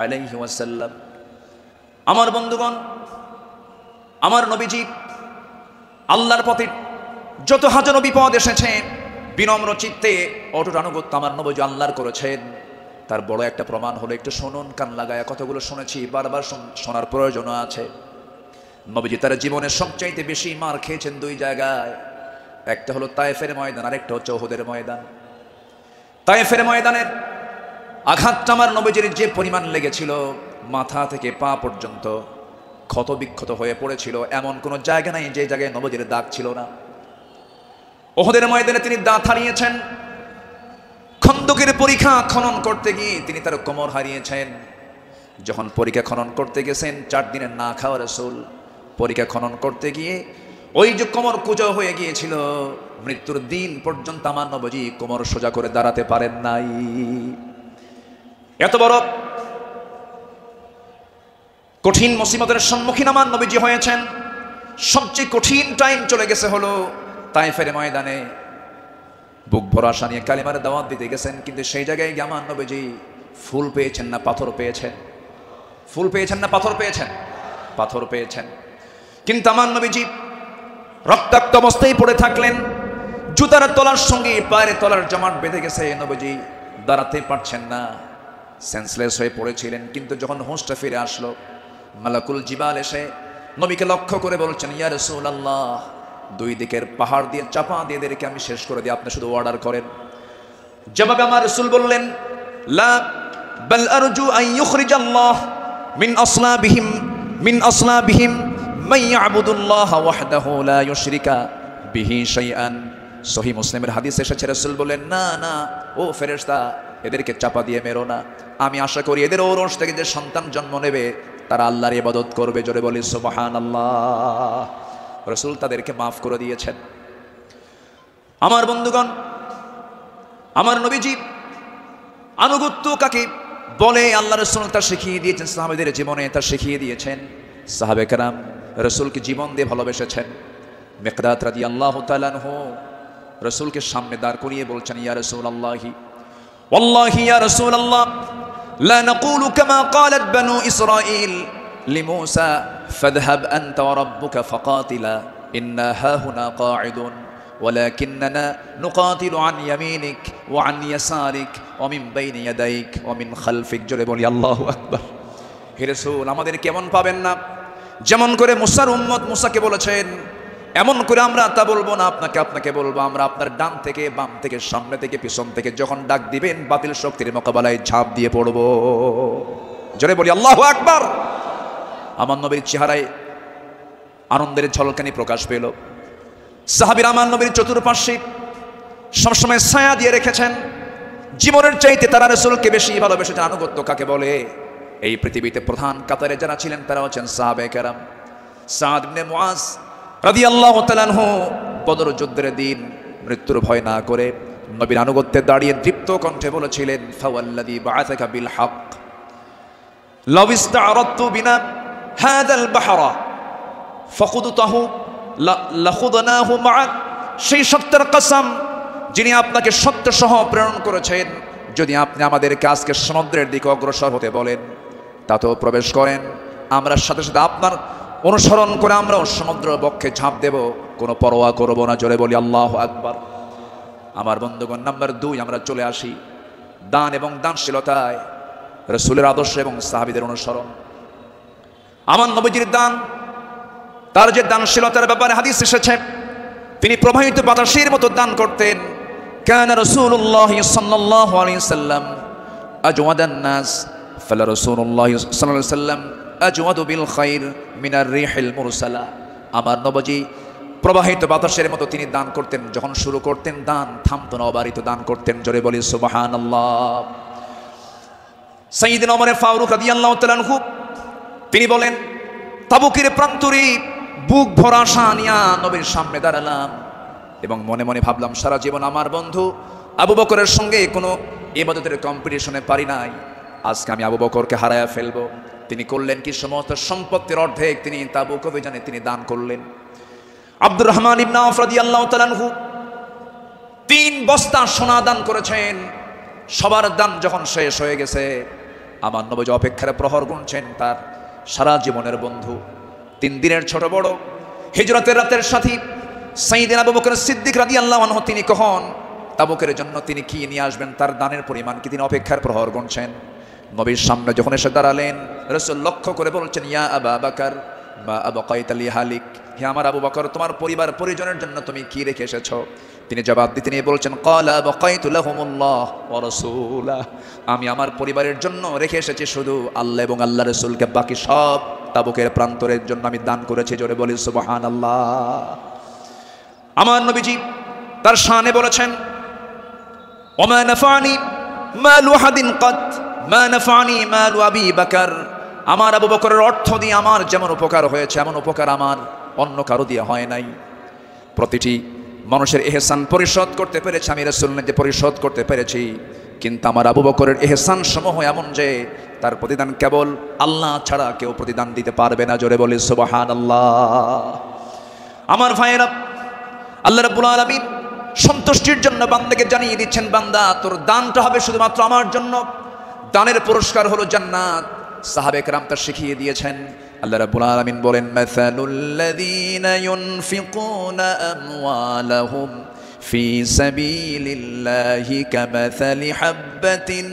আলাইহি ওয়াসাল্লাম। আমার বন্ধুগণ, আমার নবীজি আল্লাহর পথে যত হাজারো বিপদ এসেছে, বিনম্র চিত্তে অটুট আনুগত্য আমার নবীজি আল্লাহর করেছেন। তার বড় একটা প্রমাণ হলো, একটু শুনুন, কান লাগায় কথাগুলো শুনেছি, বারবার শোনার প্রয়োজন আছে। নবীজি তার জীবনের সবচাইতে বেশি মার খেয়েছেন 2 জায়গায়। একটা হলো তায়েফের ময়দান, আর একটা হচ্ছে উহুদের ময়দান। তায়েফের ময়দানের আঘাতটা আমার নবীজির যে পরিমাণ লেগেছিল, মাথা থেকে পা পর্যন্ত ক্ষত বিক্ষত হয়ে পড়েছিল, এমন কোনো জায়গা নাই যে জায়গায় নবীজির দাগ ছিল না। উহুদের ময়দানে তিনি দাঁত হারিয়েছেন, খন্দকের পরীক্ষা খনন করতে গিয়ে তিনি তার কোমর হারিয়েছেন। যখন পরীক্ষা খনন করতে গেছেন, 4 দিনের না খাওয়া রাসূল পরীক্ষা খনন করতে গিয়ে ওই যে কোমর কুঁজো হয়ে গিয়েছিল, মৃত্যুর দিন পর্যন্ত আমার নবীজি কোমর সোজা করে দাঁড়াতে পারেন নাই। এত বড় কঠিন মুসিবতের সম্মুখীন আমার নবীজি হয়েছেন। সবচেয়ে কঠিন টাইম চলে গেছে হলো তায়েফের ময়দানে। বুক ভরা আশা নিয়ে কালিমার দাওয়াত দিতে গেছেন, কিন্তু সেই জায়গায় গিয়ে আমার নবীজি ফুল পেয়েছেন না পাথর পেয়েছেন? ফুল পেয়েছেন না পাথর পেয়েছেন? পাথর পেয়েছেন। কিন্তু আমার নবীজি রক্তাক্ত অবস্থায় পড়ে থাকলেন, জুতার তলার সঙ্গে পায়ের তলার জমাট বেঁধে গেছে, নবীজি দাঁড়াতে পারছেন না, সেন্সলেস হয়ে পড়েছিলেন। কিন্তু যখন হোঁশটা ফিরে আসলো, মালাকুল জিবাল এসে নবীকে লক্ষ্য করে বলছেন, ইয়া রাসূলুল্লাহ, 2 দিকের পাহাড় দিয়ে চাপা দিয়ে এদেরকে আমি শেষ করে দিই, আপনি শুধু অর্ডার করেন। জবাবে আমার রাসূল বললেন, লা বাল আরজু আন ইউখরিজাল্লাহ মিন আসলাবিহিম মান ইয়াবুদুল্লাহ ওয়াহদাহু লা ইউশরিকা বিহি শাইআন। সহিহ মুসলিমের হাদিস এসেছে, রাসূল বলেন, না না ও ফেরেশতা, এদেরকে চাপা দিয়ে মেরো না। আমি আশা করি এদের ঔরস থেকে যে সন্তান জন্ম নেবে তারা আল্লাহর ইবাদত করবে। জোরে বলি সুবহানাল্লাহ। রাসূল তাদেরকে মাফ করে দিয়েছেন। আমার বন্ধুগণ, আমার নবীজি আনুগত্য কাকে বলে আল্লাহ রাসূল তা শিখিয়ে দিয়েছেন, সাহাবাদের জীবনে তা শিখিয়ে দিয়েছেন। সাহাবে কেরাম রাসূলকে জীবন দিয়ে ভালোবেসেছেন। মিকদাদ রাদিয়াল্লাহু তাআলা আনহু রাসূলকে সামনে দাঁড় করিয়ে বলছেন, ইয়া রাসূলুল্লাহি ওয়াল্লাহি ইয়া রাসূলুল্লাহ লা নাকুলু কামা ক্বালাত বানু ইসরাঈল লিমূসা ফাযহাব আনতা ওয়া রাব্বুকা ফাকাতিলা ইন্না হাহুনা কাঈদুন ওয়ালাকিন্নানা নুকাতিলু আন ইয়ামিনিক ওয়া আন ইয়াসারিক ওয়া মিন বাইনি ইয়াদাইক ওয়া মিন খালফিক। জোরে বলি আল্লাহু আকবার। হে রাসূল, আমাদের কেমন পাবেন না, যেমন করে মুসার উম্মত মুসাকে বলেছেন এমন করে আমরা তা বলবো না, আপনাকে বলবো, আমরা আপনার ডান থেকে বাম থেকে সামনে থেকে পিছন থেকে যখন ডাক দিবেন বাতিল শক্তির মোকাবেলায় ঝাঁপ দিয়ে পড়বো। জোরে বলি আল্লাহু আকবার। আমার নবীর চেহারায় আনন্দের ঝলকানি প্রকাশ পেল। সাহাবীরা আমার নবীর চতুর্পার্শ্বে সবসময় ছায়া দিয়ে রেখেছেন। জীবনের চাইতে তারা রাসূলকে বেশি ভালোবেসেছেন। আনুগত্য কাকে বলে? এই পৃথিবীতে প্রধান কাতারে যারা ছিলেন তারা হচ্ছেন সাহাবে কেরাম। সাদ ইবনে মুআজ রাদিয়াল্লাহু তাআলা আনহু বদর যুদ্ধের দিন মৃত্যুর ভয় না করে নবীর আনুগত্যে দাঁড়িয়ে দীপ্ত কণ্ঠে বলেছিলেন, ফাওয়াল্লাযী বাআসাকা বিল হক লাউ ইসতা'রাদতু বিনা হাযাল বাহরা ফাকুদতাহু লাখুদনাহু মা'আক। সেই সত্যের কসম যিনি আপনাকে সত্য সহ প্রেরণ করেছেন, যদি আপনি আমাদেরকে আজকে সমুদ্রের দিকে অগ্রসর হতে বলেন তাতেও প্রবেশ করেন, আমরা সাথে সাথে আপনার অনুসরণ করে আমরাও সমুদ্র বক্ষে ঝাঁপ দেব, কোনো পরোয়া করব না। জোরে বলি আল্লাহু আকবার। আমার বন্ধুগণ, নাম্বার 2 আমরা চলে আসি দান এবং দানশীলতায়, রাসূলের আদর্শ এবং সাহাবীদের অনুসরণ। আমার নবীজির দান, তার যে দানশীলতার ব্যাপারে হাদিস এসেছে, তিনি প্রবাহিত বাতাসের মতো দান করতেন। কানা রাসূলুল্লাহ সাল্লাল্লাহু আলাইহি সাল্লাম আজওয়াদান নাস ফালা রাসূলুল্লাহ সাল্লাল্লাহু আলাইহি সাল্লাম আজওয়াদু বিল খাইর মিনার রিহিল মুরসালা। আমার নবীজি প্রবাহিত বাতাসের মতো তিনি দান করতেন। যখন শুরু করতেন দান থামতো না, অবারিত দান করতেন। জোরে বলি সুবহানাল্লাহ। সাইয়্যিদনা ওমর ফারুক রাদিয়াল্লাহু তাআলা আনহু তিনি বলেন, তাবুকের প্রান্তরে বুক ভরা আশা নিয়ে নবীর সামনে দাঁড়ালাম এবং মনে মনে ভাবলাম, সারা জীবন আমার বন্ধু আবু বকরের সঙ্গে কোনো ইবাদতের কম্পিটিশনে পারি নাই, আজকে আমি আবু বকরকে হারায়া ফেলবো। তিনি করলেন কি, সমস্ত সম্পত্তির অর্ধেক তিনি তাবুক অভিযানে তিনি দান করলেন। আব্দুর রহমান ইবনে আওফ রাদিয়াল্লাহু তাআলা আনহু 3 বস্তা সোনা দান করেছেন। সবার দান যখন শেষ হয়ে গেছে, আমার নবী অপেক্ষার প্রহর গুনছেন তার সারা জীবনের বন্ধু, 3 দিনের ছোট বড় হিজরতের রাতের সাথী সাইয়্যিদনা আবু বকর সিদ্দিক রাদিয়াল্লাহু আনহু তিনি কখন তাবুকের জন্য তিনি কি নিয়ে আসবেন, তার দানের পরিমাণ কি, তিনি অপেক্ষার প্রহর গুনছেন। নবীর সামনে যখন এসে দাঁড়ালেন, রাসূল লক্ষ্য করে বলছেন, ইয়া আবা বকর মা আবকাইতা লি হালিক, হে আমার আবু বকর, তোমার পরিবার পরিজনের জন্য তুমি কি রেখে এসেছো? তিনি জবাব দিতে নিয়ে বলছেন, ক্বালা আবকাইতু লাহুমুল্লাহ ওয়া রাসূলা, আমি আমার পরিবারের জন্য রেখে এসেছি শুধু আল্লাহ এবং আল্লাহর রাসূলকে, বাকি সব টাবুকের প্রান্তরের জন্য আমি দান করেছি। জোরে বলি সুবহানাল্লাহ। আমার নবীজি তার শানে বলেছেন, ওমা নাফানি মালু হাদিন কাত মা নাফানি মালু আবি বকর। আমার আবু বকরের অর্থ দিয়ে আমার যেমন উপকার হয়েছে এমন উপকার আমার অন্য কারো দিয়ে হয় নাই। প্রতিটি মানুষের ইহসান পরিশোধ করতে পেরেছি আমি রাসূল নিজে পরিশোধ করতে পেরেছি, কিন্তু আমার আবু বকরের ইহসান সমূহ এমন যে তার প্রতিদান কেবল আল্লাহ ছাড়া কেউ প্রতিদান দিতে পারবে না। জোরে বলি সুবহানাল্লাহ। আমার ভাইয়েরা, আল্লাহ রাব্বুল আলামিন সন্তুষ্টির জন্য বান্দাকে জানিয়ে দিচ্ছেন, বান্দা তোর দানটা হবে শুধুমাত্র আমার জন্য। দানের পুরস্কার হলো জান্নাত। সাহাবে কেরাম তা শিখিয়ে দিয়েছেন। আল্লাহ রাব্বুল আলামিন বলেন, মাসালুল্লাযীনা ইউনফিকুনা আমওয়ালাহুম ফি সাবিলিল্লাহি কামাসালি হাববাতিন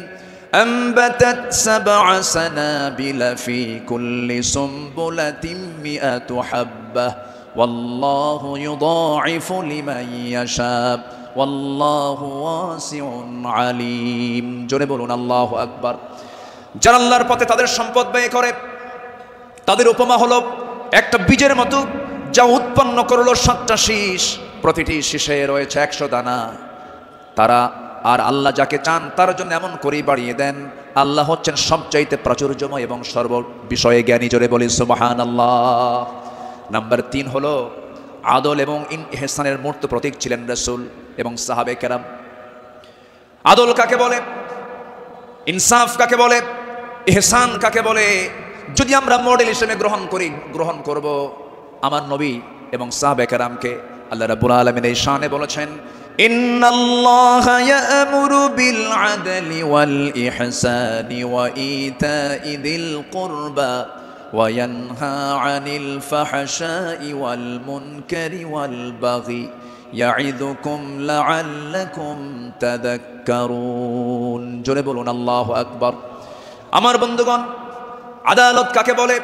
أنبتت 7 سنابل في كل سنبلة 100 حبة والله يضاعف لمن يشاء والله واسع عليم। জোরে বলুন আল্লাহু আকবার। যারা আল্লাহর পথে তাদের সম্পদ ব্যয় করে তাদের উপমা হলো একটা বীজের মতো যা উৎপন্ন করলো 7টা শীষ, প্রতিটি শীষে রয়েছে 100 দানা। তারা আর আল্লাহ যাকে চান তার জন্য এমন করেই বাড়িয়ে দেন। আল্লাহ হচ্ছেন সবচাইতে প্রাচুর্যময় এবং সর্ব বিষয়ে জ্ঞানী। জোরে বলি সুবহানাল্লাহ। নাম্বার 3 হলো আদল এবং ইহসানের মূর্ত প্রতীক ছিলেন রাসূল এবং সাহাবে কেরাম। আদল কাকে বলে, ইনসাফ কাকে বলে, ইহসান কাকে বলে, যদি আমরা মডেল হিসেবে গ্রহণ করব আমার নবী এবং সাহাবে কেরামকে, আল্লাহ রাব্বুল আলামিন এই শানে বলেছেন, ইন্নাল্লাহা ইয়া'মুরু বিল আদলি ওয়াল ইহসানি ওয়া ইতা'i যিল কুরবা ওয়া ইয়ানহা আনিল ফাহশাই ওয়াল মুনকারি ওয়াল বাগি ইয়া'iদুকুম লা'আল্লাকুম তাযাক্কারুন। জোরে বলুন আল্লাহু আকবার। আমার বন্ধুগণ, আদালত কাকে বলে?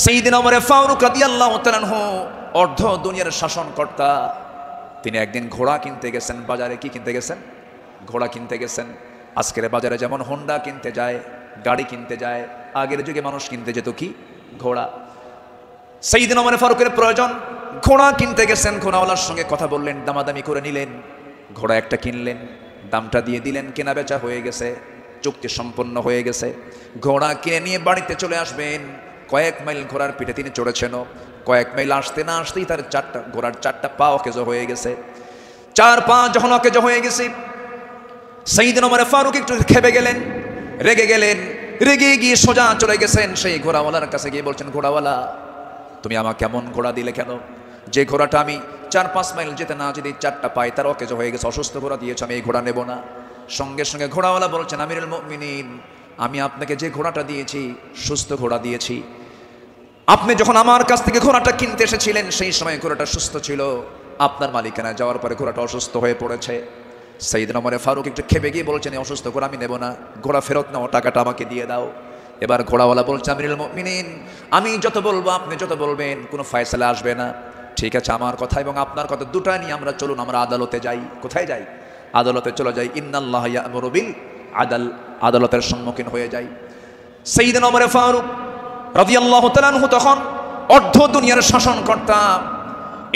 সাইয়্যিদনা ওমর ফারুক রাদিয়াল্লাহু তাআলা আনহু অর্ধ দুনিয়ার শাসনকর্তা। তিনি একদিন ঘোড়া কিনতে গেছেন বাজারে। কি কিনতে গেছেন? ঘোড়া কিনতে গেছেন। আজকের বাজারে যেমন হোন্ডা কিনতে যায়, গাড়ি কিনতে যায়, আগের যুগে মানুষ কিনতে যেত কি? ঘোড়া। সাইয়্যিদনা ওমর ফারুকের প্রয়োজন, ঘোড়া কিনতে গেছেন। ঘোড়াওয়ালার সঙ্গে কথা বললেন, দামাদামি করে নিলেন, ঘোড়া একটা কিনলেন, দামটা দিয়ে দিলেন, কেনা বেচা হয়ে গেছে, চুক্তি সম্পন্ন হয়ে গেছে। ঘোড়া কিনে নিয়ে বাড়িতে চলে আসবেন। কয়েক মাইল ঘোড়ার পিঠে তিনি চড়েছেন। কয়েক মাইল আসতে না আসতেই তার ঘোড়ার 4টা পা অকেজো হয়ে গেছে। 4 পা যখন অকেজো হয়ে গেছে, সাইয়্যিদনা ওমর ফারুক একটু খেপে গেলেন, রেগে গেলেন। রেগে গিয়ে সোজা চলে গেছেন সেই ঘোড়াওয়ালার কাছে গিয়ে বলছেন, ঘোড়াওয়ালা তুমি আমাকে কেমন ঘোড়া দিলে কেন? যে ঘোড়াটা আমি 4-5 মাইল যেতে না যেতে 4টা পায়ে তার অকেজো হয়ে গেছে, অসুস্থ ঘোড়া দিয়েছ, আমি এই ঘোড়া নেব না। সঙ্গে সঙ্গে ঘোড়াওয়ালা বলছেন, আমিরুল মুমিনিন, আমি আপনাকে যে ঘোড়াটা দিয়েছি সুস্থ ঘোড়া দিয়েছি। আপনি যখন আমার কাছ থেকে ঘোড়াটা কিনতে এসেছিলেন সেই সময় ঘোড়াটা সুস্থ ছিল, আপনার মালিকানা যাওয়ার পরে ঘোড়াটা অসুস্থ হয়ে পড়েছে। সাইয়্যিদনা ওমর ফারুক একটু খেপে গিয়ে বলছেন, এই অসুস্থ ঘোড়া আমি নেব না, ঘোড়া ফেরত নাও, টাকাটা আমাকে দিয়ে দাও। এবার ঘোড়াওয়ালা বলছে, আমিরুল মুমিনিন, আমি যত বলবো আপনি যত বলবেন কোনো ফয়সালা আসবে না। ঠিক আছে, আমার কথা এবং আপনার কথা দুটা নিয়ে আমরা চলুন, আমরা আদালতে যাই। কোথায় যাই? আদালতে চলে যাই। ইন্নাল্লাহা ইয়া'মুরু বিল আদল, আদালতের সম্মুখীন হয়ে যাই। সাইয়্যিদনা ওমর ফারুক রাদিয়াল্লাহু তাআলা আনহু তখন অর্ধ দুনিয়ার শাসনকর্তা।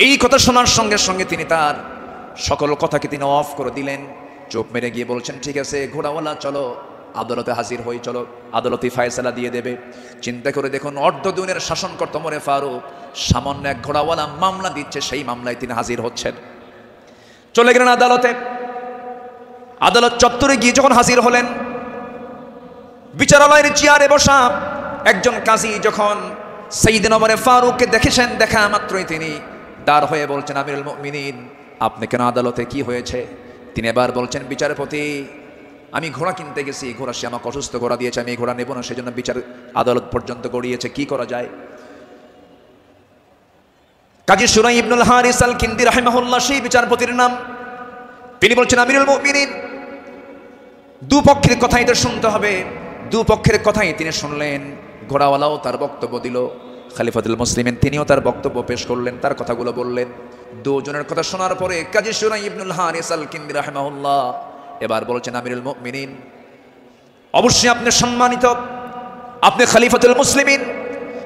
এই কথা শোনার সঙ্গে সঙ্গে তিনি তার সকল কথাকে তিনি অফ করে দিলেন, চোখ মেরে গিয়ে বলছেন, ঠিক আছে ঘোড়াওয়ালা চলো আদালতে হাজির হই, চলো আদালতে ফয়সালা দিয়ে দেবে। চিন্তা করে দেখুন, অর্ধ দুনিয়ার শাসনকর্তা ওমর ফারুক সামান্য এক ঘোড়াওয়ালা মামলা দিচ্ছে, সেই মামলায় তিনি হাজির হচ্ছেন। চলে গেলেন আদালতে। আদালত চত্বরে গিয়ে যখন হাজির হলেন, বিচারালয়ের চেয়ারে বসা একজন কাজী যখন সাইয়্যিদনা ওমর ফারুককে দেখেছেন, দেখা মাত্রই তিনি দাঁড় হয়ে বলছেন, আমিরুল মুমিনিন, আপনি কেন আদালতে, কি হয়েছে? তিনি এবার বলছেন, বিচারপতি, আমি ঘোড়া কিনতে গেছি, ঘোড়া সে আমাকে অসুস্থ ঘোড়া দিয়েছে, আমি এই ঘোড়া নেব না, সেজন্য বিচার আদালত পর্যন্ত গড়িয়েছে, কি করা যায়? কাজী শুরাই ইবনুল হারিস আল কিন্দি রাহিমাহুল্লাহ সেই বিচারপতির নাম। তিনি বলছেন, আমিরুল মুমিনিন, দুপক্ষের কথাই তো শুনতে হবে। দুপক্ষের কথাই তিনি শুনলেন। ঘোড়াওয়ালাও তার বক্তব্য দিল, খলিফাতুল মুসলিমিন তিনিও তার বক্তব্য পেশ করলেন, তার কথাগুলো বললেন। দুজনের কথা শোনার পরে কাজী শুরাই ইবনুল হারিস আল কিন্দি রাহিমাহুল্লাহ এবার বলছেন, আমিরুল মুমিনিন, অবশ্যই আপনি সম্মানিত, আপনি খলিফাতুল মুসলিমিন,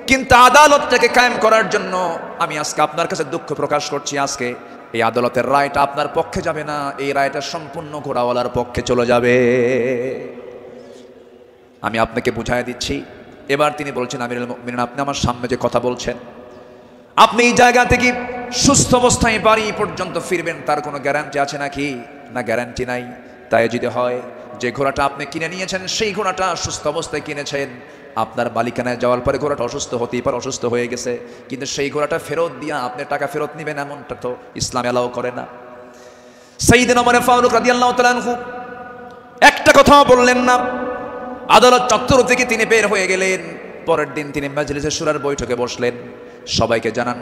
কিন্তু আদালতটাকে কায়েম করার জন্য আমি আজকে আপনার কাছে দুঃখ প্রকাশ করছি, আজকে এই আদালতের রায়টা আপনার পক্ষে যাবে না, এই রায়টা সম্পূর্ণ ঘোড়াওয়ালার পক্ষে চলে যাবে। আমি আপনাকে বুঝাই দিচ্ছি। এবার তিনি বলছেন, আমিরুল মুমিনিন, আপনি আমার সামনে যে কথা বলছেন, আপনি এই জায়গা থেকে সুস্থ অবস্থায় বাড়ি পর্যন্ত ফিরবেন, তার কোনো গ্যারান্টি আছে নাকি? না, গ্যারান্টি নাই। তাই যদি হয় যে ঘোড়াটা আপনি কিনে নিয়েছেন, সেই ঘোড়াটা সুস্থ অবস্থায় কিনেছেন, আপনার মালিকানায় যাওয়ার পরে ঘোড়াটা অসুস্থ হতেই পারে, অসুস্থ হয়ে গেছে, কিন্তু সেই ঘোড়াটা ফেরত দিয়া আপনি টাকা ফেরত নেবেন, এমনটা তো ইসলাম এলাও করে না। সাইয়েদনা ওমর ফারুক রাদিয়াল্লাহু তাআলা আনহু একটা কথাও বললেন না। আদালত চত্বর থেকে তিনি বের হয়ে গেলেন। পরের দিন তিনি মাজলিসে শুরার বৈঠকে বসলেন, সবাইকে জানান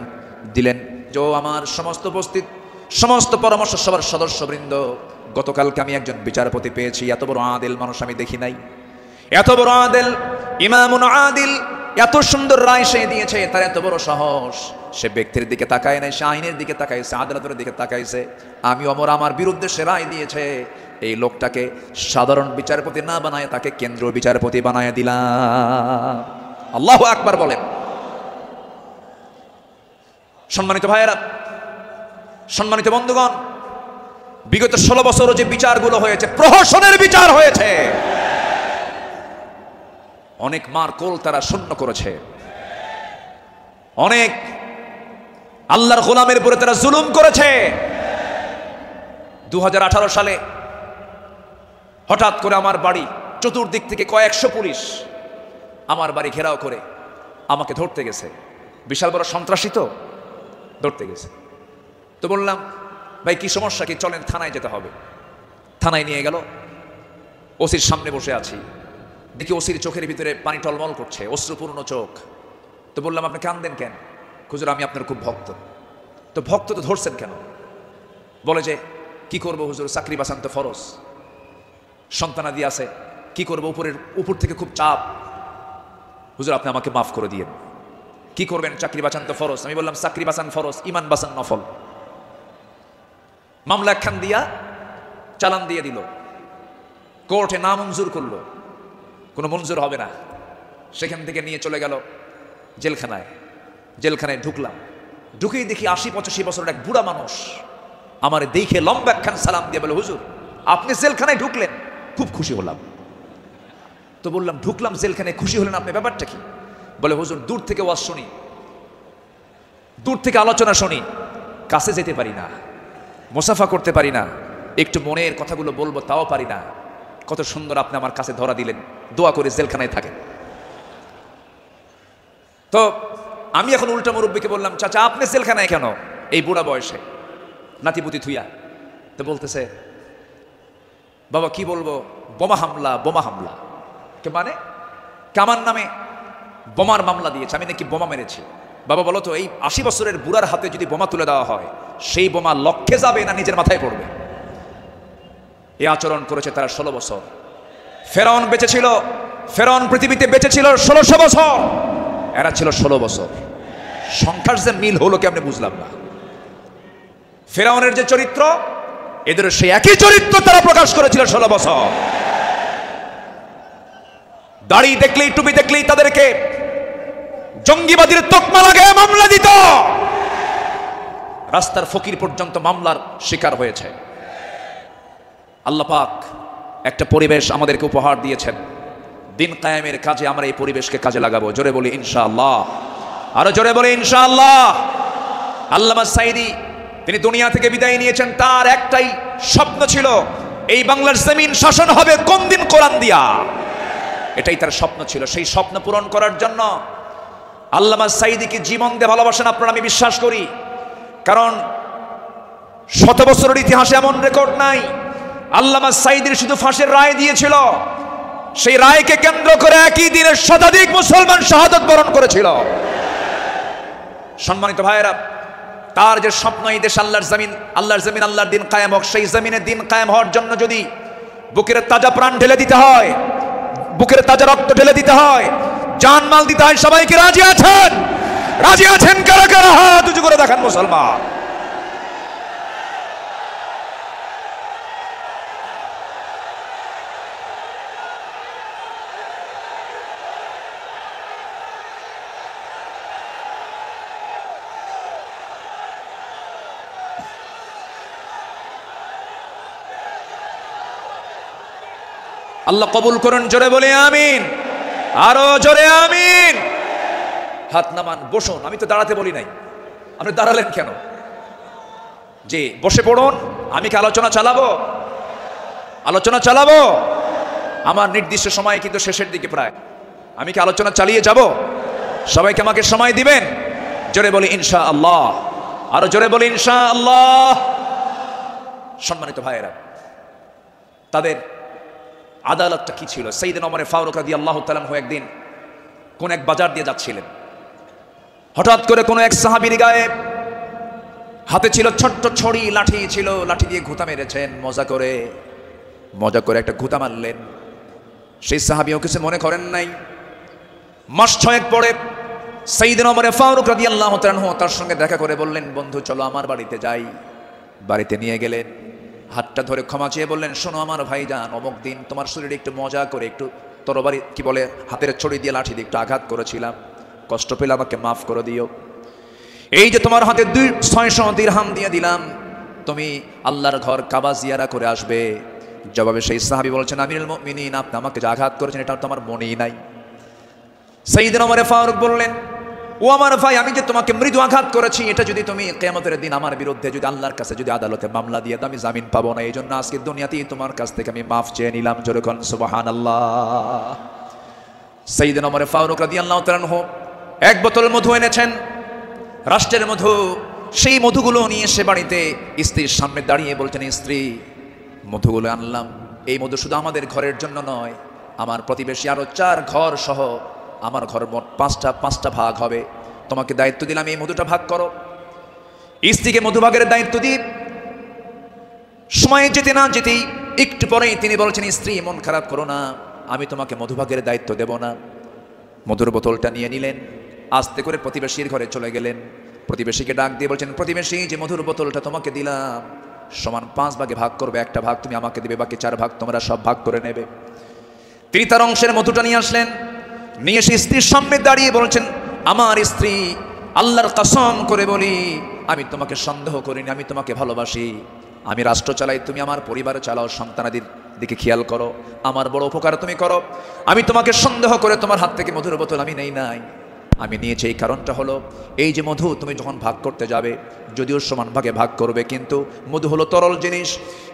দিলেন যে আমার সমস্ত উপস্থিত সমস্ত পরামর্শ সভার সদস্যবৃন্দ, গতকালকে আমি একজন বিচারপতি পেয়েছি, এত বড় আদিল মানুষ আমি দেখি নাই, এত বড় আদিল, ইমামুন আদিল, এত সুন্দর রায় সে দিয়েছে, তার এত বড় সাহস, সে ব্যক্তির দিকে তাকায় নাই, সে আইনের দিকে তাকাইছে, আদালতের দিকে তাকাইছে। আমি ওমর আমার বিরুদ্ধে সে রায় দিয়েছে, এই লোকটাকে সাধারণ বিচারপতি না বানায় তাকে কেন্দ্রীয় বিচারপতি বানায় দিলাম। আল্লাহু আকবার বলেন। সম্মানিত ভাইয়েরা, সম্মানিত বন্ধুগণ, বিগত 16 বছর যে বিচারগুলো হয়েছে, প্রহসনের বিচার হয়েছে, অনেক মারকোল তারা শূন্য করেছে, অনেক আল্লাহর গোলামের উপরে তারা জুলুম করেছে। 2018 সালে হঠাৎ করে আমার বাড়ি চতুর্দিক থেকে কয়েকশো পুলিশ আমার বাড়ি ঘেরাও করে আমাকে ধরতে গেছে। বিশাল বড় সন্ত্রাসী তো, ধরতে গেছে। তো বললাম, ভাই কি সমস্যা কি, চলেন থানায় যেতে হবে। থানায় নিয়ে গেল, ওসির সামনে বসে আছি, দেখি ওসির চোখের ভিতরে পানি টলমল করছে, অশ্রুপূর্ণ চোখ। তো বললাম, আপনি কান্দেন কেন? হুজুর আমি আপনার খুব ভক্ত। তো ভক্ত তো ধরছেন কেন? বলে যে কি করব হুজুর, চাকরি বাঁচান তো ফরজ, সন্তানাদি আছে, কি করবো, উপর থেকে খুব চাপ, হুজুর আপনি আমাকে মাফ করে দিয়েন। কি করবেন, চাকরি বাঁচান তো ফরজ। আমি বললাম, চাকরি বাঁচান ফরজ, ইমান বাঁচান নফল। মামলা একখান দিয়া চালান দিয়ে দিল, কোর্টে না মঞ্জুর করলো, কোনো মঞ্জুর হবে না। সেখান থেকে নিয়ে চলে গেল জেলখানায়। জেলখানায় ঢুকলাম, ঢুকেই দেখি 80-85 বছরের এক বুড়া মানুষ আমার দেখে লম্বা একখান সালাম দিয়ে বলে, হুজুর আপনি জেলখানায় ঢুকলেন, খুব খুশি হলাম। তো বললাম, ঢুকলাম জেলখানায়, খুশি হলেন আপনি, ব্যাপারটা কি? বলে, হুজুর দূর থেকে ওয়াজ শুনি, দূর থেকে আলোচনা শুনি, কাছে যেতে পারি না, মুসাফা করতে পারি না, একটু মনের কথাগুলো বলবো তাও পারি না। কত সুন্দর আপনি আমার কাছে ধরা দিলেন, দোয়া করে জেলখানায় থাকেন। তো আমি এখন উল্টা মুরব্বীকে বললাম, চাচা আপনি জেলখানায় কেন এই বুড়া বয়সে, নাতিপুতি থুইয়া? তো বলতেছে, বাবা কি বলবো, বোমা হামলা, বোমা হামলা। কে মানে? কামান নামে বোমার মামলা দিয়েছে, আমি নাকি বোমা মেরেছি। বাবা বলো তো, এই 80 বছরের বুড়ার হাতে যদি বোমা তুলে দেওয়া হয়, সেই বোমা লক্ষ্যে যাবে না নিজের মাথায় পড়বে? এই আচরণ করেছে তারা 16 বছর। ফেরাউন বেঁচে ছিল, ফেরাউন পৃথিবীতে বেঁচে ছিল 1600 বছর, এরা ছিল 16 বছর। সংখ্যার যে মিল হলো কি আপনি বুঝলাম না। ফেরাউনের যে চরিত্র, এদের সেই একই চরিত্র তারা প্রকাশ করেছিল 16 বছর। দাড়ি দেখলেই, টুপি দেখলেই তাদেরকে জঙ্গিবাদীর তকমা লাগায় মামলা দিত। রাস্তার ফকির পর্যন্ত মামলার শিকার হয়েছে। আল্লাহ পাক একটা পরিবেশ আমাদেরকে উপহার দিয়েছেন, দিন কায়েমের কাজে আমরা এই পরিবেশকে কাজে লাগাবো। জোরে বলি ইনশাআল্লাহ, আরো জোরে বলি ইনশাআল্লাহ। আল্লামা সাঈদী তিনি দুনিয়া থেকে বিদায় নিয়েছেন, তার একটাই স্বপ্ন ছিল, এই বাংলার জমিন শাসন হবে কোন দিন, কোরআন দিয়া। এটাই তার স্বপ্ন ছিল। সেই স্বপ্ন পূরণ করার জন্য আল্লামা সাঈদীকে জীবন দিয়ে ভালোবাসেন আপনারা, আমি বিশ্বাস করি। কারণ 100 বছরের ইতিহাসে এমন রেকর্ড নাই। আল্লামা সাঈদীর শুধু ফাঁসির রায় দিয়েছিল, সেই রায়কে কেন্দ্র করে একই দিনে শতাধিক মুসলমান শাহাদাত বরণ করেছিল। সম্মানিত ভাইয়েরা, তার যে স্বপ্ন, এই দেশ আল্লাহর জমিন, আল্লাহর জমিন, আল্লাহর দিন কায়েম হোক, সেই জমিনে দিন কায়েম হওয়ার জন্য যদি বুকের তাজা প্রাণ ঢেলে দিতে হয়, বুকের তাজা রক্ত ঢেলে দিতে হয়, জানমাল দিতে হয়, সবাইকে রাজি আছেন? রাজি আছেন কারা কারা? হাত উঁচু করে দেখান মুসলমান। আল্লাহ কবুল করুন, জোরে বলে আমিন, আরো জোরে আমিন। হাত নামান, বসুন। আমি তো দাঁড়াতে বলি নাই, আপনি দাঁড়ালেন কেন? জি, বসে পড়ুন। আমি কি আলোচনা চালাবো? আলোচনা চালাবো। আমার নির্দিষ্ট সময় কিন্তু শেষের দিকে প্রায়। আমি কি আলোচনা চালিয়ে যাব? সবাইকে আমাকে সময় দিবেন? জোরে বলি ইনশাআল্লাহ, আরো জোরে বলি ইনশাআল্লাহ। সম্মানিত ভাইয়েরা, তাদের আদালতটা কি ছিল? সাইয়েদনা ওমর ফারুক রাদিয়াল্লাহু তাআলা আনহু একদিন কোন এক বাজার দিয়ে যাচ্ছিলেন। হঠাৎ করে কোন এক সাহাবীর গায়ে হাতে ছিল ছোট্ট ছড়ি, লাঠি ছিল, লাঠি দিয়ে ঘুতা মেরেছেন। মজা করে একটা ঘুতা মারলেন। সেই সাহাবীও কিছু মনে করেন নাই। মাস 6 পরে সাইয়েদনা ওমর ফারুক রাদিয়াল্লাহু তাআলা আনহু তার সঙ্গে দেখা করে বললেন, বন্ধু চলো আমার বাড়িতে যাই। বাড়িতে নিয়ে গেলেন, হাতটা ধরে ক্ষমা চেয়ে বললেন, শোনো আমার ভাইজান, অমুক দিন তোমার শরীরে একটু মজা করে একটু তরবারি কি বলে হাতের ছড়ি দিয়ে লাঠি দিয়ে একটু আঘাত করেছিলাম, কষ্ট পেলে আমাকে মাফ করে দিও। এই যে তোমার হাতে 600 দিরহাম দিয়ে দিলাম, তুমি আল্লাহর ঘর কাবা জিয়ারা করে আসবে। জবাবে সেই সাহাবী বলছেন, আমিরুল মুমিনিন, আপনি আমাকে যে আঘাত করেছেন এটা তো আমার মনেই নাই। সাইয়েদনা ওমর ফারুক বললেন, ও আমার ভাই, আমি যে তোমাকে মৃদু আঘাত করেছি, এটা যদি তুমি কিয়ামতের দিন আমার বিরুদ্ধে যদি আল্লাহর কাছে যদি আদালতে মামলা দিয়ে দাও, আমি জামিন পাবো না। এই জন্য আজকে দুনিয়াতেই তোমার কাছ থেকে আমি মাফ চেয়ে নিলাম। জোরে কোন সুবহানাল্লাহ। সাইয়েদনা ওমর ফারুক রাদিয়াল্লাহু তাআলা আনহু এক বোতল মধু এনেছেন, রাষ্ট্রের মধু। সেই মধুগুলো নিয়ে এসে বাড়িতে স্ত্রীর সামনে দাঁড়িয়ে বলছেন, স্ত্রী, মধুগুলো আনলাম। এই মধু শুধু আমাদের ঘরের জন্য নয়, আমার প্রতিবেশী আরো 4 ঘর সহ আমার ঘর মোট 5টা ভাগ হবে। তোমাকে দায়িত্ব দিলাম, এই মধুটা ভাগ করো। স্ত্রীকে মধুভাগের দায়িত্ব দিই। সময় যেতে না যেতেই একটু পরেই তিনি বলছেন, স্ত্রী মন খারাপ করো না, আমি তোমাকে মধুভাগের দায়িত্ব দেব না। মধুর বোতলটা নিয়ে নিলেন, আস্তে করে প্রতিবেশীর ঘরে চলে গেলেন। প্রতিবেশীকে ডাক দিয়ে বলছেন, প্রতিবেশী, যে মধুর বোতলটা তোমাকে দিলাম সমান 5 ভাগে ভাগ করবে, একটা ভাগ তুমি আমাকে দিবে, বাকি 4 ভাগ তোমরা সব ভাগ করে নেবে। তিনি তার অংশের মধুটা নিয়ে আসলেন, নিয়ে এসে স্ত্রীর সামনে দাঁড়িয়ে বলছেন, আমার স্ত্রী, আল্লাহর কসম করে বলি, আমি তোমাকে সন্দেহ করিনি, আমি তোমাকে ভালোবাসি। আমি রাষ্ট্র চালাই, তুমি আমার পরিবার চালাও, সন্তানাদির দিকে খেয়াল করো, আমার বড় উপকার তুমি করো। আমি তোমাকে সন্দেহ করে তোমার হাত থেকে মধুর বোতল আমি নেই নাই। আমি নিয়েছি এই কারণটা হলো, এই যে মধু তুমি যখন ভাগ করতে যাবে, যদিও সমান ভাগে ভাগ করবে, কিন্তু মধু হলো তরল জিনিস।